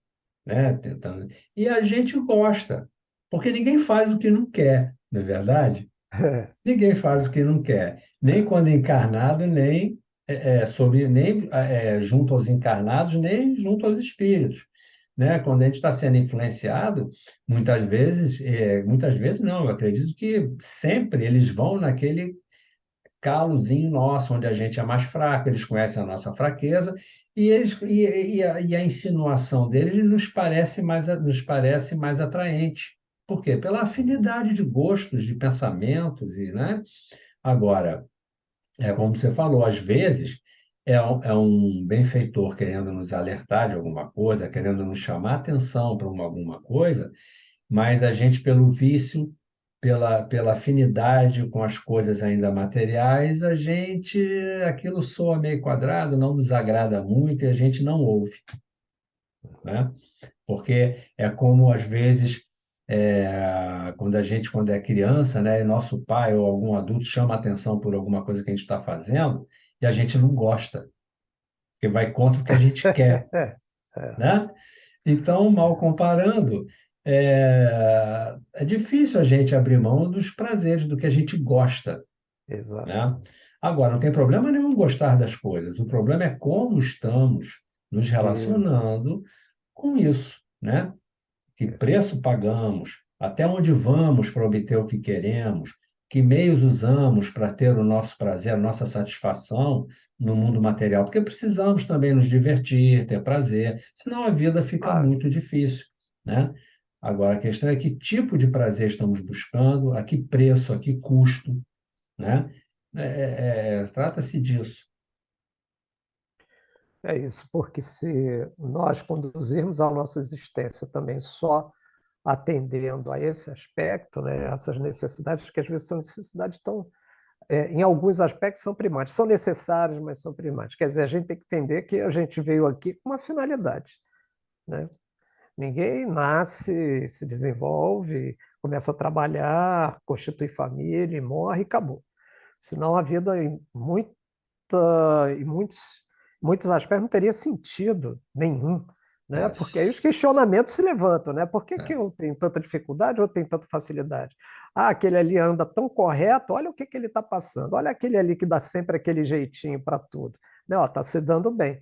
né, tentando, e a gente gosta, porque ninguém faz o que não quer, não é verdade? É, Ninguém faz o que não quer, nem quando encarnado, nem nem junto aos encarnados, nem junto aos espíritos, né? Quando a gente está sendo influenciado, muitas vezes não, eu acredito que sempre eles vão naquele calozinho nosso, onde a gente é mais fraco, eles conhecem a nossa fraqueza, e a insinuação deles nos parece mais atraente. Por quê? Pela afinidade de gostos, de pensamentos, né? Agora, é como você falou, às vezes é um benfeitor querendo nos alertar de alguma coisa, querendo nos chamar atenção para alguma coisa, mas a gente, pelo vício, pela afinidade com as coisas ainda materiais, aquilo soa meio quadrado, não nos agrada muito e a gente não ouve, né? Porque é como, às vezes, quando é criança, né, e nosso pai ou algum adulto chama atenção por alguma coisa que a gente está fazendo e a gente não gosta, porque vai contra o que a gente quer, é, é, né? Então, mal comparando, é difícil a gente abrir mão dos prazeres, do que a gente gosta, exato. né? Agora, não tem problema nenhum gostar das coisas, o problema é como estamos nos Isso, relacionando com isso, né? Que isso. preço pagamos, até onde vamos para obter o que queremos, que meios usamos para ter o nosso prazer, a nossa satisfação no mundo material, porque precisamos também nos divertir, ter prazer, senão a vida fica Claro, muito difícil, né? Agora, a questão é que tipo de prazer estamos buscando, a que preço, a que custo, né? Trata-se disso. é isso, porque se nós conduzirmos a nossa existência também só atendendo a esse aspecto, né, essas necessidades, que às vezes são necessidades tão, em alguns aspectos são primárias, são necessárias, mas são primárias. Quer dizer, a gente tem que entender que a gente veio aqui com uma finalidade, né? Ninguém nasce, se desenvolve, começa a trabalhar, constitui família e morre e acabou. Senão a vida em muitos aspectos não teria sentido nenhum, né? É, Porque aí os questionamentos se levantam, né? Por que que é, eu tenho tanta dificuldade ou tenho tanta facilidade? Ah, aquele ali anda tão correto, olha o que que ele está passando, olha aquele ali que dá sempre aquele jeitinho para tudo. Não, está se dando bem.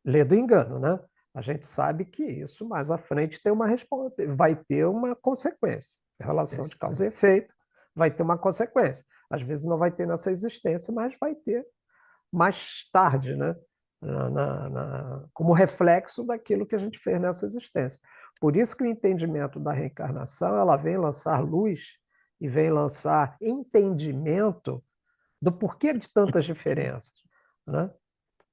Lê do engano, né? A gente sabe que isso mais à frente tem uma resposta, vai ter uma consequência. é Relação de isso causa aí. e efeito vai ter uma consequência. Às vezes não vai ter nessa existência, mas vai ter mais tarde, né? Como reflexo daquilo que a gente fez nessa existência. Por isso que o entendimento da reencarnação ela vem lançar luz e vem lançar entendimento do porquê de tantas diferenças, né?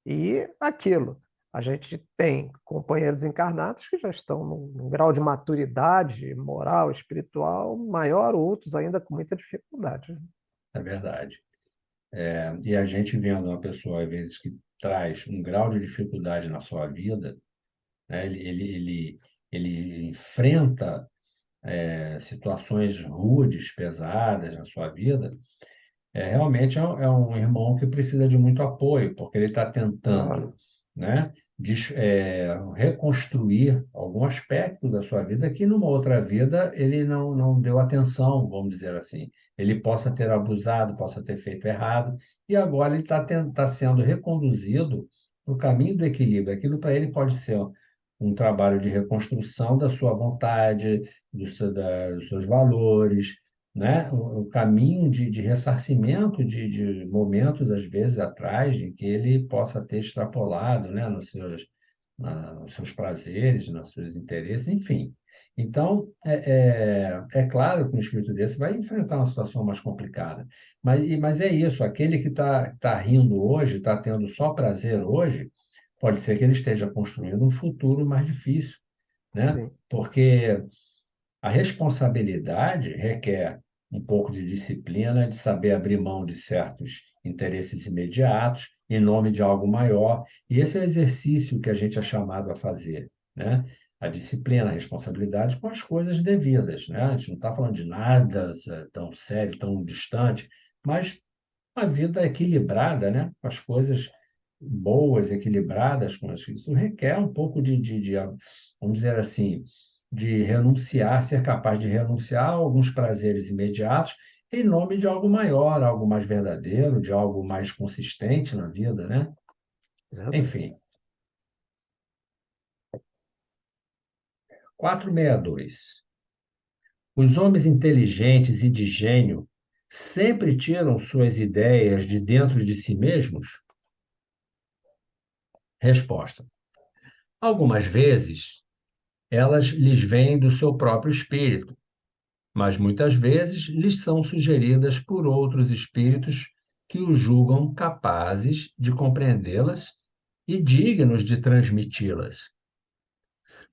E aquilo, a gente tem companheiros encarnados que já estão num grau de maturidade moral, espiritual maior, outros ainda com muita dificuldade. É verdade. E a gente vendo uma pessoa, às vezes, que traz um grau de dificuldade na sua vida, né? Ele enfrenta situações rudes, pesadas na sua vida, realmente é um irmão que precisa de muito apoio, porque ele está tentando, Claro, né, reconstruir algum aspecto da sua vida que numa outra vida ele não deu atenção, vamos dizer assim. Ele possa ter abusado, possa ter feito errado, e agora ele está sendo reconduzido para o caminho do equilíbrio. Aquilo para ele pode ser um trabalho de reconstrução da sua vontade, dos seus valores, né? O caminho de ressarcimento de momentos, às vezes, atrás, de que ele possa ter extrapolado, né? Nos seus prazeres, nos seus interesses, enfim. Então, é claro que um espírito desse vai enfrentar uma situação mais complicada, mas é isso, aquele que tá rindo hoje, está tendo só prazer hoje, pode ser que ele esteja construindo um futuro mais difícil, né? sim. Porque a responsabilidade requer um pouco de disciplina, de saber abrir mão de certos interesses imediatos em nome de algo maior. E esse é o exercício que a gente é chamado a fazer, né? a disciplina, a responsabilidade com as coisas devidas, né? A gente não está falando de nada tão sério, tão distante, mas uma vida equilibrada, né? Com as coisas boas, equilibradas, isso requer um pouco vamos dizer assim, de renunciar, ser capaz de renunciar a alguns prazeres imediatos em nome de algo maior, algo mais verdadeiro, de algo mais consistente na vida, né? Verdade. Enfim, 462. Os homens inteligentes e de gênio sempre tiram suas ideias de dentro de si mesmos? Resposta: algumas vezes elas lhes vêm do seu próprio espírito, mas muitas vezes lhes são sugeridas por outros espíritos que os julgam capazes de compreendê-las e dignos de transmiti-las.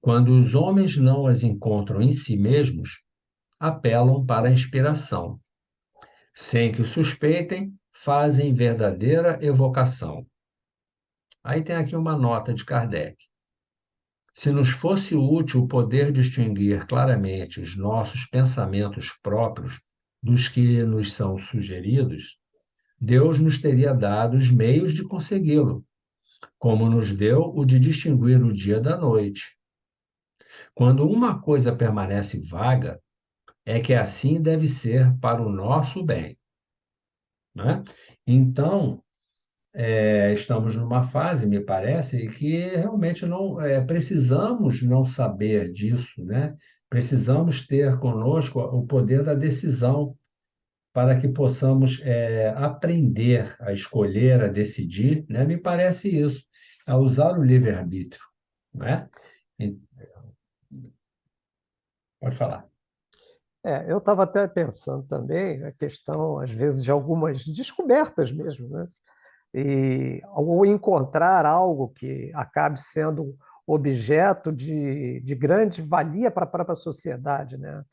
Quando os homens não as encontram em si mesmos, apelam para a inspiração. Sem que o suspeitem, fazem verdadeira evocação. Aí tem aqui uma nota de Kardec. Se nos fosse útil poder distinguir claramente os nossos pensamentos próprios dos que nos são sugeridos, Deus nos teria dado os meios de consegui-lo, como nos deu o de distinguir o dia da noite. Quando uma coisa permanece vaga, é que assim deve ser para o nosso bem, né? Então, estamos numa fase, me parece, que realmente não precisamos não saber disso, né? Precisamos ter conosco o poder da decisão para que possamos aprender a escolher, a decidir, né? Me parece isso, a usar o livre-arbítrio, né? E- Pode falar. Eu estava até pensando também a questão, às vezes, de algumas descobertas mesmo, né? E ou encontrar algo que acabe sendo objeto de grande valia para a própria sociedade, né?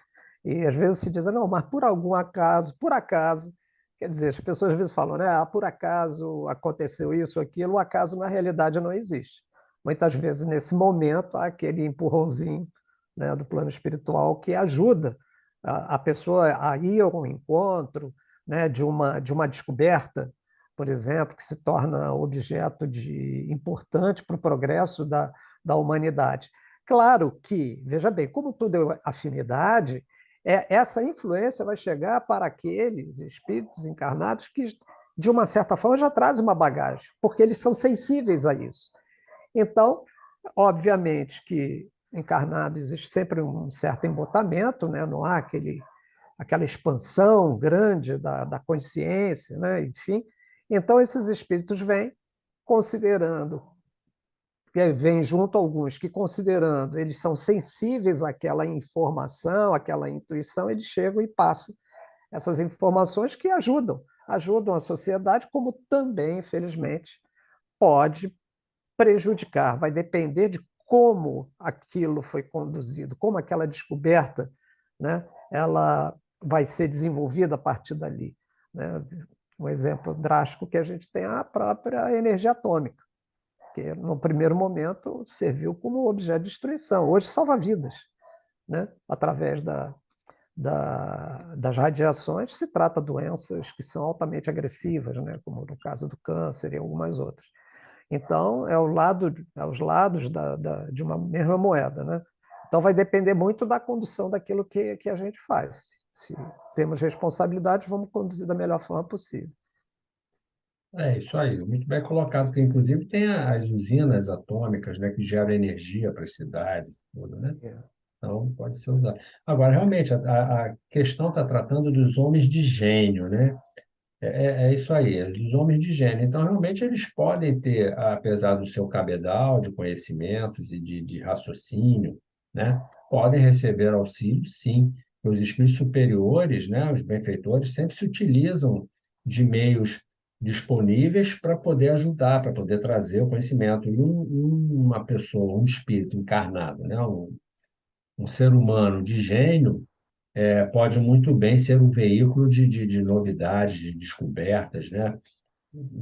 E às vezes se diz, não, mas por algum acaso, por acaso, quer dizer, as pessoas às vezes falam, né, por acaso aconteceu isso, aquilo, o acaso na realidade não existe. Muitas vezes nesse momento há aquele empurrãozinho, né, do plano espiritual que ajuda a pessoa a ir ao encontro, né, de uma descoberta, por exemplo, que se torna objeto importante para o progresso da humanidade. Claro que, veja bem, como tudo é afinidade, essa influência vai chegar para aqueles espíritos encarnados que, de uma certa forma, já trazem uma bagagem, porque eles são sensíveis a isso. Então, obviamente que encarnado existe sempre um certo embotamento, né? Não há aquela expansão grande da consciência, né? Enfim. Então, esses espíritos vêm considerando, vêm junto alguns que, considerando, eles são sensíveis àquela informação, àquela intuição, eles chegam e passam essas informações que ajudam a sociedade, como também, infelizmente, pode prejudicar. Vai depender de como aquilo foi conduzido, como aquela descoberta, né, ela vai ser desenvolvida a partir dali. Né? Um exemplo drástico que a gente tem é a própria energia atômica, que no primeiro momento serviu como objeto de destruição, hoje salva vidas, né? Através das radiações, se trata de doenças que são altamente agressivas, né? Como no caso do câncer e algumas outras. Então, é os lados de uma mesma moeda, né? Então, vai depender muito da condução daquilo que a gente faz. Se temos responsabilidade, vamos conduzir da melhor forma possível. É isso aí, muito bem colocado, porque inclusive tem as usinas atômicas, né, que geram energia para as cidades, tudo, né? É. Então, pode ser usado. Agora, realmente, a questão está tratando dos homens de gênio, né? É isso aí, é dos homens de gênio. Então, realmente, eles podem ter, apesar do seu cabedal de conhecimentos e de raciocínio, né? Podem receber auxílio, sim. Os espíritos superiores, né? Os benfeitores, sempre se utilizam de meios disponíveis para poder ajudar, para poder trazer o conhecimento. E uma pessoa, um espírito encarnado, né? Um ser humano de gênio pode muito bem ser um veículo de novidades, de descobertas, né?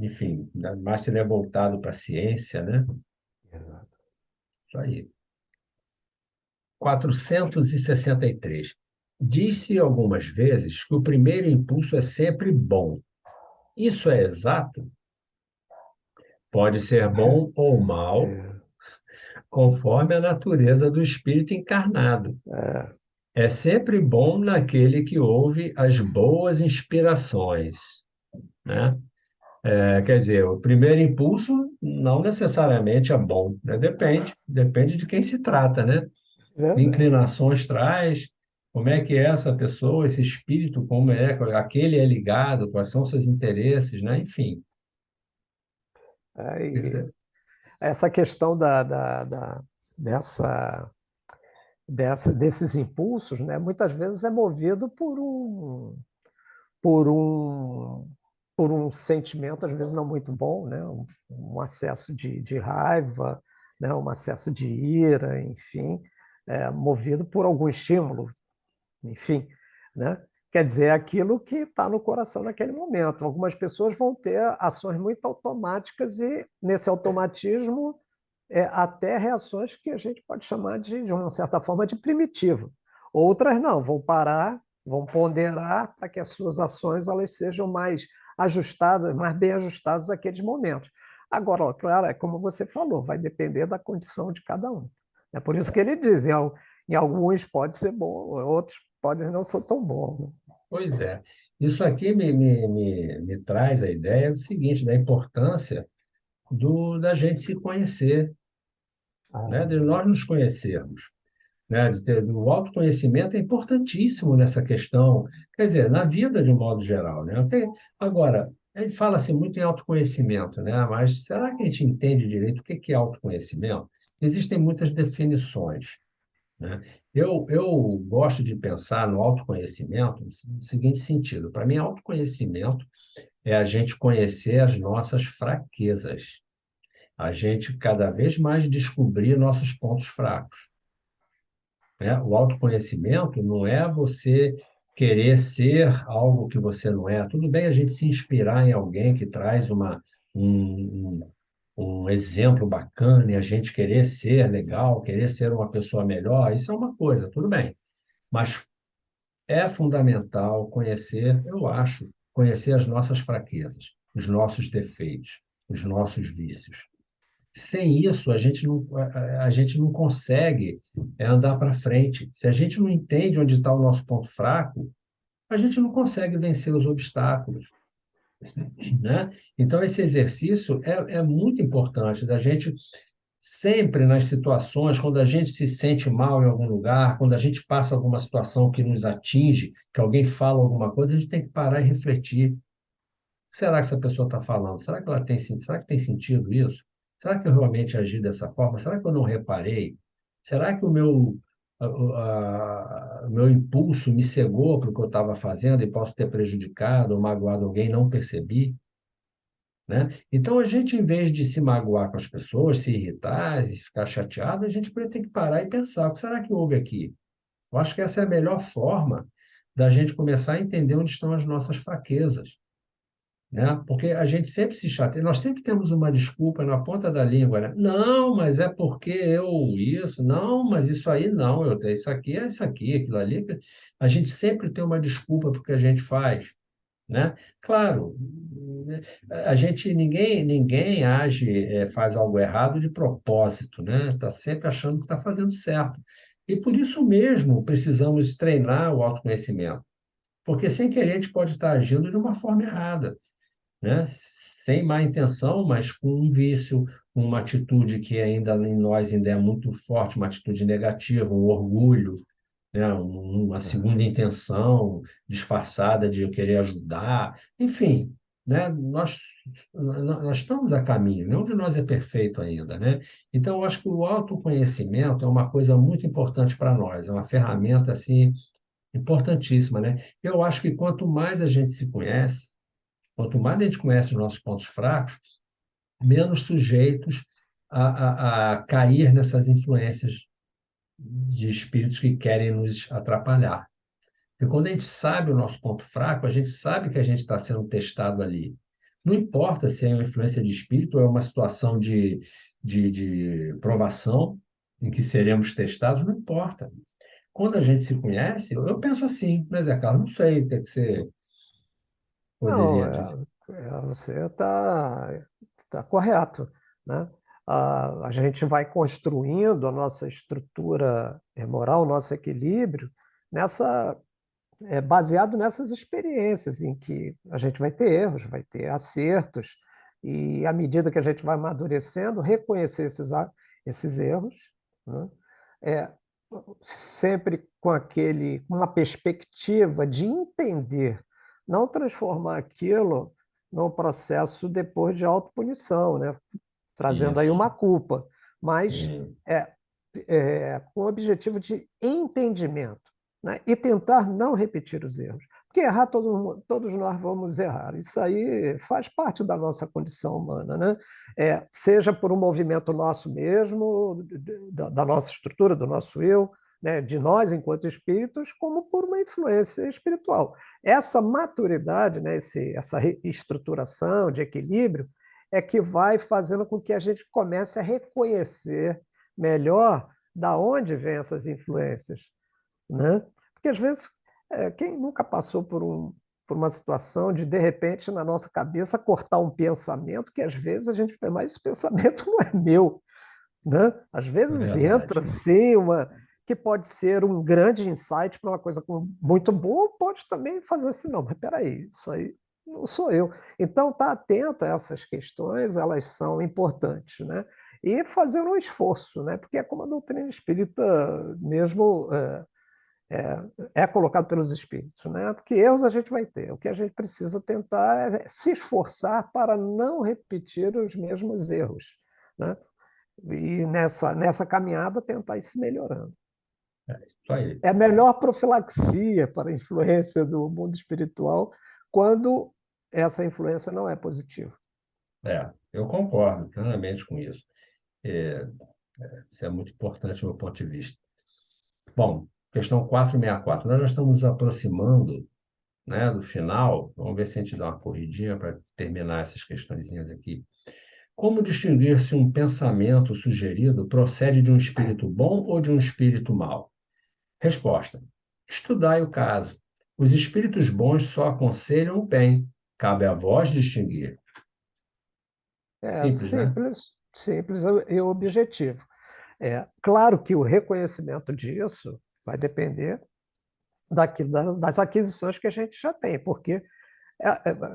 Enfim, ainda mais se ele é voltado para a ciência, né? Exato. Isso aí. 463. Diz-se algumas vezes que o primeiro impulso é sempre bom. Isso é exato? Pode ser bom ou mal, É, conforme a natureza do espírito encarnado. é, É sempre bom naquele que ouve as boas inspirações, né? Quer dizer, o primeiro impulso não necessariamente é bom, né? Depende de quem se trata, né? Que verdade. inclinações traz, como é que é essa pessoa, esse espírito, como é, aquele é ligado, quais são seus interesses, né? Enfim, É, quer e dizer, essa questão dessa, desses impulsos, né, muitas vezes é movido por um, por um sentimento, às vezes não muito bom, né, um acesso de raiva, né, um acesso de ira, enfim, movido por algum estímulo, enfim, né? Quer dizer, é aquilo que está no coração naquele momento. Algumas pessoas vão ter ações muito automáticas e, nesse automatismo, até reações que a gente pode chamar de uma certa forma, de primitiva. Outras não, vão parar, vão ponderar para que as suas ações elas sejam mais ajustadas, mais bem ajustadas àqueles momentos. Agora, ó, claro, é como você falou, vai depender da condição de cada um. É por isso que ele diz, em alguns pode ser bom, outros podem não ser tão bons. Né? pois é. Isso aqui me traz a ideia do seguinte, da importância da gente se conhecer, né? De Ah, nós nos conhecermos. Né? O autoconhecimento é importantíssimo nessa questão, quer dizer, na vida de um modo geral, né? Agora, a gente fala-se muito em autoconhecimento, né? Mas será que a gente entende direito o que é autoconhecimento? Existem muitas definições, né? Eu gosto de pensar no autoconhecimento no seguinte sentido: para mim, autoconhecimento é a gente conhecer as nossas fraquezas, a gente cada vez mais descobrir nossos pontos fracos, né? O autoconhecimento não é você querer ser algo que você não é. Tudo bem a gente se inspirar em alguém que traz um, um exemplo bacana e a gente querer ser legal, querer ser uma pessoa melhor, isso é uma coisa, tudo bem. Mas é fundamental conhecer, eu acho, conhecer as nossas fraquezas, os nossos defeitos, os nossos vícios. Sem isso, a gente não consegue andar para frente. Se a gente não entende onde está o nosso ponto fraco, a gente não consegue vencer os obstáculos, né? Então, esse exercício é muito importante da gente sempre nas situações, quando a gente se sente mal em algum lugar, quando a gente passa alguma situação que nos atinge, que alguém fala alguma coisa, a gente tem que parar e refletir. O que será que essa pessoa está falando? Será que tem sentido isso? Será que eu realmente agi dessa forma? Será que eu não reparei? Será que o meu impulso me cegou para o que eu estava fazendo e posso ter prejudicado ou magoado alguém e não percebi? Né? Então, a gente, em vez de se magoar com as pessoas, se irritar e ficar chateado, a gente tem que parar e pensar: o que será que houve aqui? Eu acho que essa é a melhor forma da gente começar a entender onde estão as nossas fraquezas, né? Porque a gente sempre se chateia, nós sempre temos uma desculpa na ponta da língua, né? Não, mas é porque eu isso, não, mas isso aí não, eu tenho isso aqui, é isso aqui, aquilo ali. A gente sempre tem uma desculpa para o que a gente faz, né? Claro, a gente ninguém age, faz algo errado de propósito, né? Está sempre achando que está fazendo certo. E por isso mesmo precisamos treinar o autoconhecimento, porque sem querer a gente pode estar agindo de uma forma errada, né? Sem má intenção, mas com um vício, com uma atitude que ainda em nós ainda é muito forte, uma atitude negativa, um orgulho, né? Uma segunda intenção disfarçada de eu querer ajudar, enfim, né? Nós estamos a caminho, nenhum de nós é perfeito ainda, né? Então, eu acho que o autoconhecimento é uma coisa muito importante para nós, é uma ferramenta assim importantíssima, né? Eu acho que quanto mais a gente se conhece, quanto mais a gente conhece os nossos pontos fracos, menos sujeitos a cair nessas influências de espíritos que querem nos atrapalhar. Porque quando a gente sabe o nosso ponto fraco, a gente sabe que a gente está sendo testado ali. Não importa se é uma influência de espírito ou é uma situação de provação, em que seremos testados, não importa. Quando a gente se conhece, eu penso assim, mas é claro, não sei o que é que você Não, poderia dizer. você tá correto, né? A gente vai construindo a nossa estrutura moral, o nosso equilíbrio, nessa, baseado nessas experiências em que a gente vai ter erros, vai ter acertos, e à medida que a gente vai amadurecendo, reconhecer esses erros, né? É, sempre com uma perspectiva de entender, não transformar aquilo num processo depois de autopunição, né? Trazendo aí Isso. uma culpa, mas Sim. é, com o objetivo de entendimento, né? E tentar não repetir os erros. Porque errar, todos nós vamos errar. Isso aí faz parte da nossa condição humana, né? Seja por um movimento nosso mesmo, da nossa estrutura, do nosso eu, né? De nós enquanto espíritos, como por uma influência espiritual. Essa maturidade, né? Essa estruturação de equilíbrio, é que vai fazendo com que a gente comece a reconhecer melhor da onde vêm essas influências, né? Porque às vezes quem nunca passou por uma situação de repente na nossa cabeça cortar um pensamento que às vezes a gente vê, mas esse pensamento não é meu, né? Às É vezes entra verdade. assim uma que pode ser um grande insight para uma coisa muito boa, pode também fazer assim, não, mas espera aí, isso aí não sou eu. Então, estar atento a essas questões, elas são importantes, né? E fazer um esforço, né? Porque é como a doutrina espírita mesmo é colocado pelos espíritos, né? Porque erros a gente vai ter. O que a gente precisa tentar é se esforçar para não repetir os mesmos erros, né? E nessa caminhada tentar ir se melhorando. Isso aí. É a melhor profilaxia para a influência do mundo espiritual quando essa influência não é positiva. Eu concordo plenamente com isso. É, isso é muito importante do meu ponto de vista. Bom, questão 464. Nós já estamos nos aproximando, né, do final. Vamos ver se a gente dá uma corridinha para terminar essas questõezinhas aqui. Como distinguir se um pensamento sugerido procede de um espírito bom ou de um espírito mau? Resposta: estudai o caso. Os espíritos bons só aconselham o bem. Cabe a vós distinguir. É Simples, né? simples, simples e objetivo. Claro que o reconhecimento disso vai depender das aquisições que a gente já tem, porque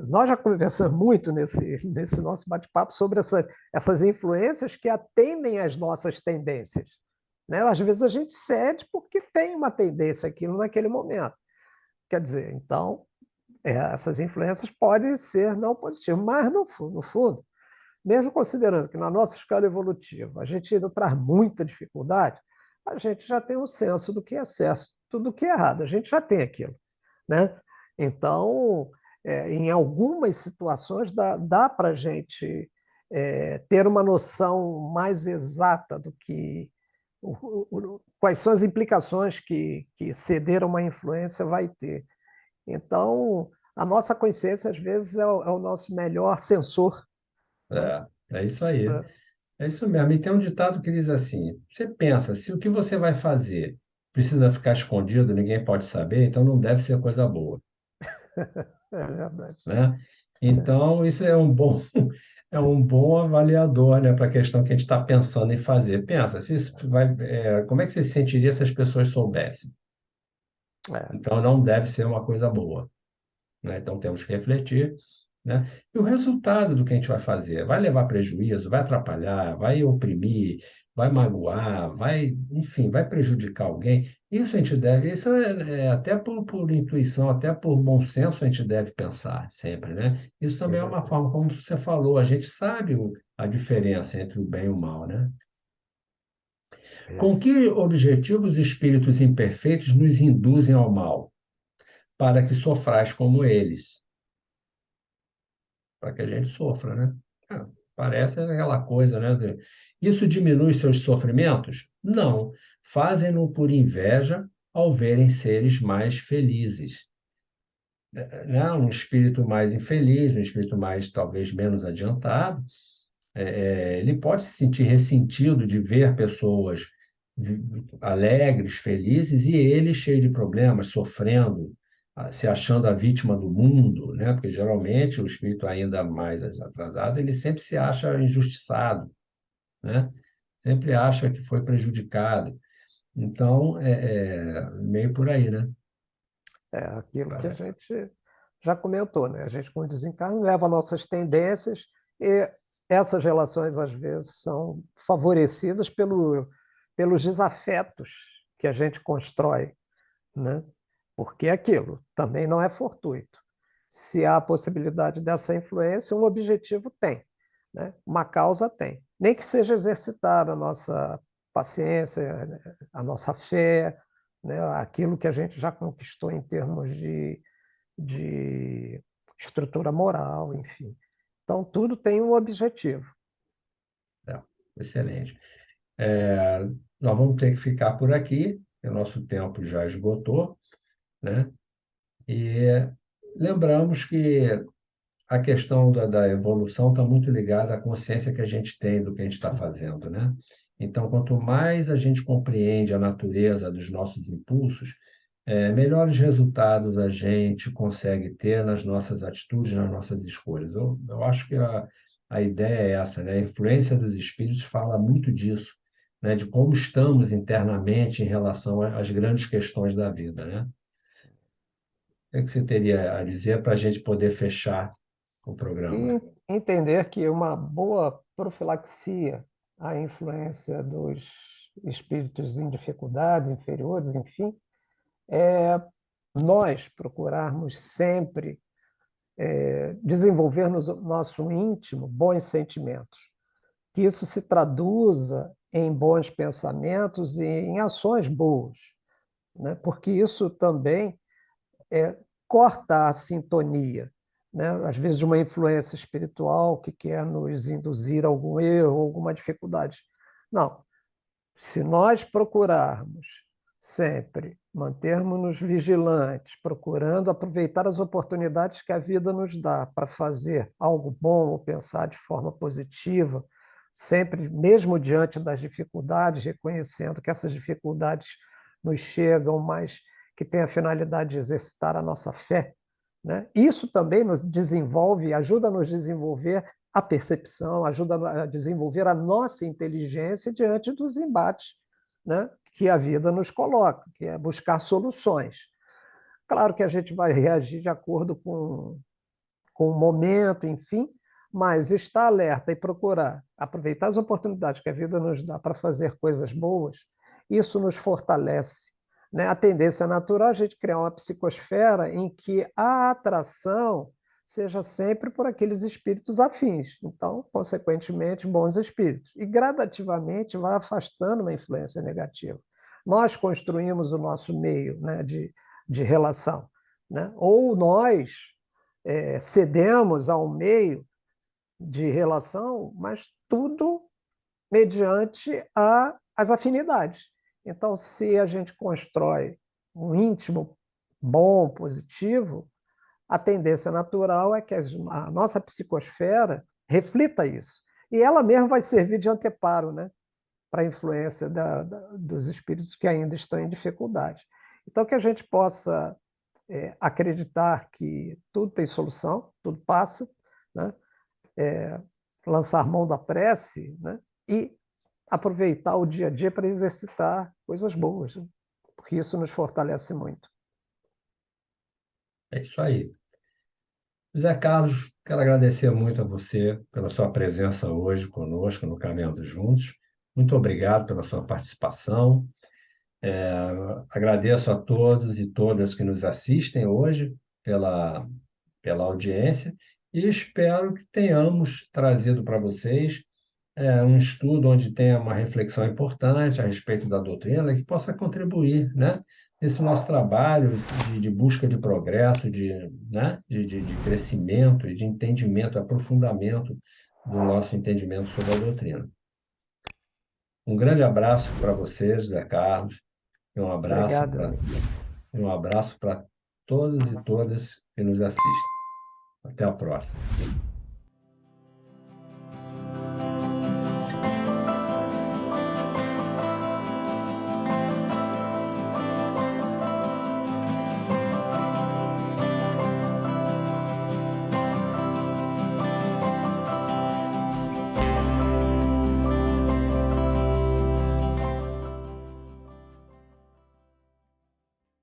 nós já conversamos muito nesse nosso bate-papo sobre essas influências que atendem às nossas tendências, né? Às vezes a gente cede porque tem uma tendência aquilo naquele momento. Quer dizer, então, essas influências podem ser não positivas, mas no fundo, mesmo considerando que na nossa escala evolutiva a gente ainda traz muita dificuldade, a gente já tem um senso do que é certo, do que é errado, a gente já tem aquilo, né? Então, em algumas situações dá para a gente ter uma noção mais exata do que quais são as implicações que ceder a uma influência vai ter. Então, a nossa consciência, às vezes, é o nosso melhor sensor, né? É isso aí. É isso mesmo. E tem um ditado que diz assim: você pensa, se o que você vai fazer precisa ficar escondido, ninguém pode saber, então não deve ser coisa boa, É verdade. né? Então, isso é um bom, é um bom avaliador, né, para a questão que a gente está pensando em fazer. Pensa, se isso vai, como é que você se sentiria se as pessoas soubessem? É, Então, não deve ser uma coisa boa, né? Então, temos que refletir, né? E o resultado do que a gente vai fazer vai levar prejuízo, vai atrapalhar, vai oprimir, vai magoar, vai, enfim, vai prejudicar alguém. Isso a gente deve, isso até por intuição, até por bom senso a gente deve pensar sempre, né? Isso é também é uma verdade. forma, como você falou, a gente sabe a diferença entre o bem e o mal, né? É. Com que objetivo os espíritos imperfeitos nos induzem ao mal? Para que sofrais como eles, para que a gente sofra, né? Ah, parece aquela coisa, né? Isso diminui seus sofrimentos? Não. Fazem-no por inveja ao verem seres mais felizes. Né? Um espírito mais infeliz, um espírito mais, talvez, menos adiantado, ele pode se sentir ressentido de ver pessoas alegres, felizes, e ele cheio de problemas, sofrendo, se achando a vítima do mundo, né? Porque geralmente o espírito ainda mais atrasado, ele sempre se acha injustiçado, né? Sempre acha que foi prejudicado. Então, é meio por aí, né? É aquilo que a Parece. gente já comentou, né? A gente, com o desencarne, leva nossas tendências e essas relações, às vezes, são favorecidas pelos desafetos que a gente constrói, né? Porque é aquilo também não é fortuito. Se há a possibilidade dessa influência, um objetivo tem, né? Uma causa tem. Nem que seja exercitar a nossa paciência, a nossa fé, né? Aquilo que a gente já conquistou em termos de estrutura moral, enfim. Então, tudo tem um objetivo. É, excelente. É, nós vamos ter que ficar por aqui, o nosso tempo já esgotou, né? E lembramos que a questão da evolução está muito ligada à consciência que a gente tem do que a gente está fazendo, né? Então, quanto mais a gente compreende a natureza dos nossos impulsos, melhores resultados a gente consegue ter nas nossas atitudes, nas nossas escolhas. Eu acho que a ideia é essa, né? A influência dos espíritos fala muito disso, né? De como estamos internamente em relação às grandes questões da vida, né? O que é que você teria a dizer para a gente poder fechar o programa? E entender que uma boa profilaxia à influência dos espíritos em dificuldades inferiores, enfim, é nós procurarmos sempre desenvolver no nosso íntimo bons sentimentos, que isso se traduza em bons pensamentos e em ações boas, né? Porque isso também corta a sintonia, né? Às vezes de uma influência espiritual que quer nos induzir a algum erro, alguma dificuldade. Não, se nós procurarmos sempre mantermos-nos vigilantes, procurando aproveitar as oportunidades que a vida nos dá para fazer algo bom ou pensar de forma positiva, sempre, mesmo diante das dificuldades, reconhecendo que essas dificuldades nos chegam, mas que tem a finalidade de exercitar a nossa fé, né? Isso também nos desenvolve, ajuda a nos desenvolver a percepção, ajuda a desenvolver a nossa inteligência diante dos embates, né, que a vida nos coloca, que é buscar soluções. Claro que a gente vai reagir de acordo com o momento, enfim, mas estar alerta e procurar aproveitar as oportunidades que a vida nos dá para fazer coisas boas, isso nos fortalece. Né? A tendência natural é a gente criar uma psicosfera em que a atração seja sempre por aqueles espíritos afins. Então, consequentemente, bons espíritos. E gradativamente vai afastando uma influência negativa. Nós construímos o nosso meio, né, de relação. Né? Ou nós cedemos ao meio de relação, mas tudo mediante as afinidades. Então, se a gente constrói um íntimo bom, positivo, a tendência natural é que a nossa psicosfera reflita isso. E ela mesma vai servir de anteparo, né, para a influência dos espíritos que ainda estão em dificuldade. Então, que a gente possa acreditar que tudo tem solução, tudo passa, né? Lançar mão da prece, né? E aproveitar o dia a dia para exercitar coisas boas, né? Porque isso nos fortalece muito. É isso aí. José Carlos, quero agradecer muito a você pela sua presença hoje conosco no Caminhando Juntos. Muito obrigado pela sua participação. Agradeço a todos e todas que nos assistem hoje pela audiência e espero que tenhamos trazido para vocês um estudo onde tenha uma reflexão importante a respeito da doutrina que possa contribuir, né, nesse nosso trabalho de busca de progresso, né, de crescimento e de entendimento, aprofundamento do nosso entendimento sobre a doutrina. Um grande abraço para você, José Carlos, e Obrigado. um abraço para todos e todas que nos assistem. Até a próxima.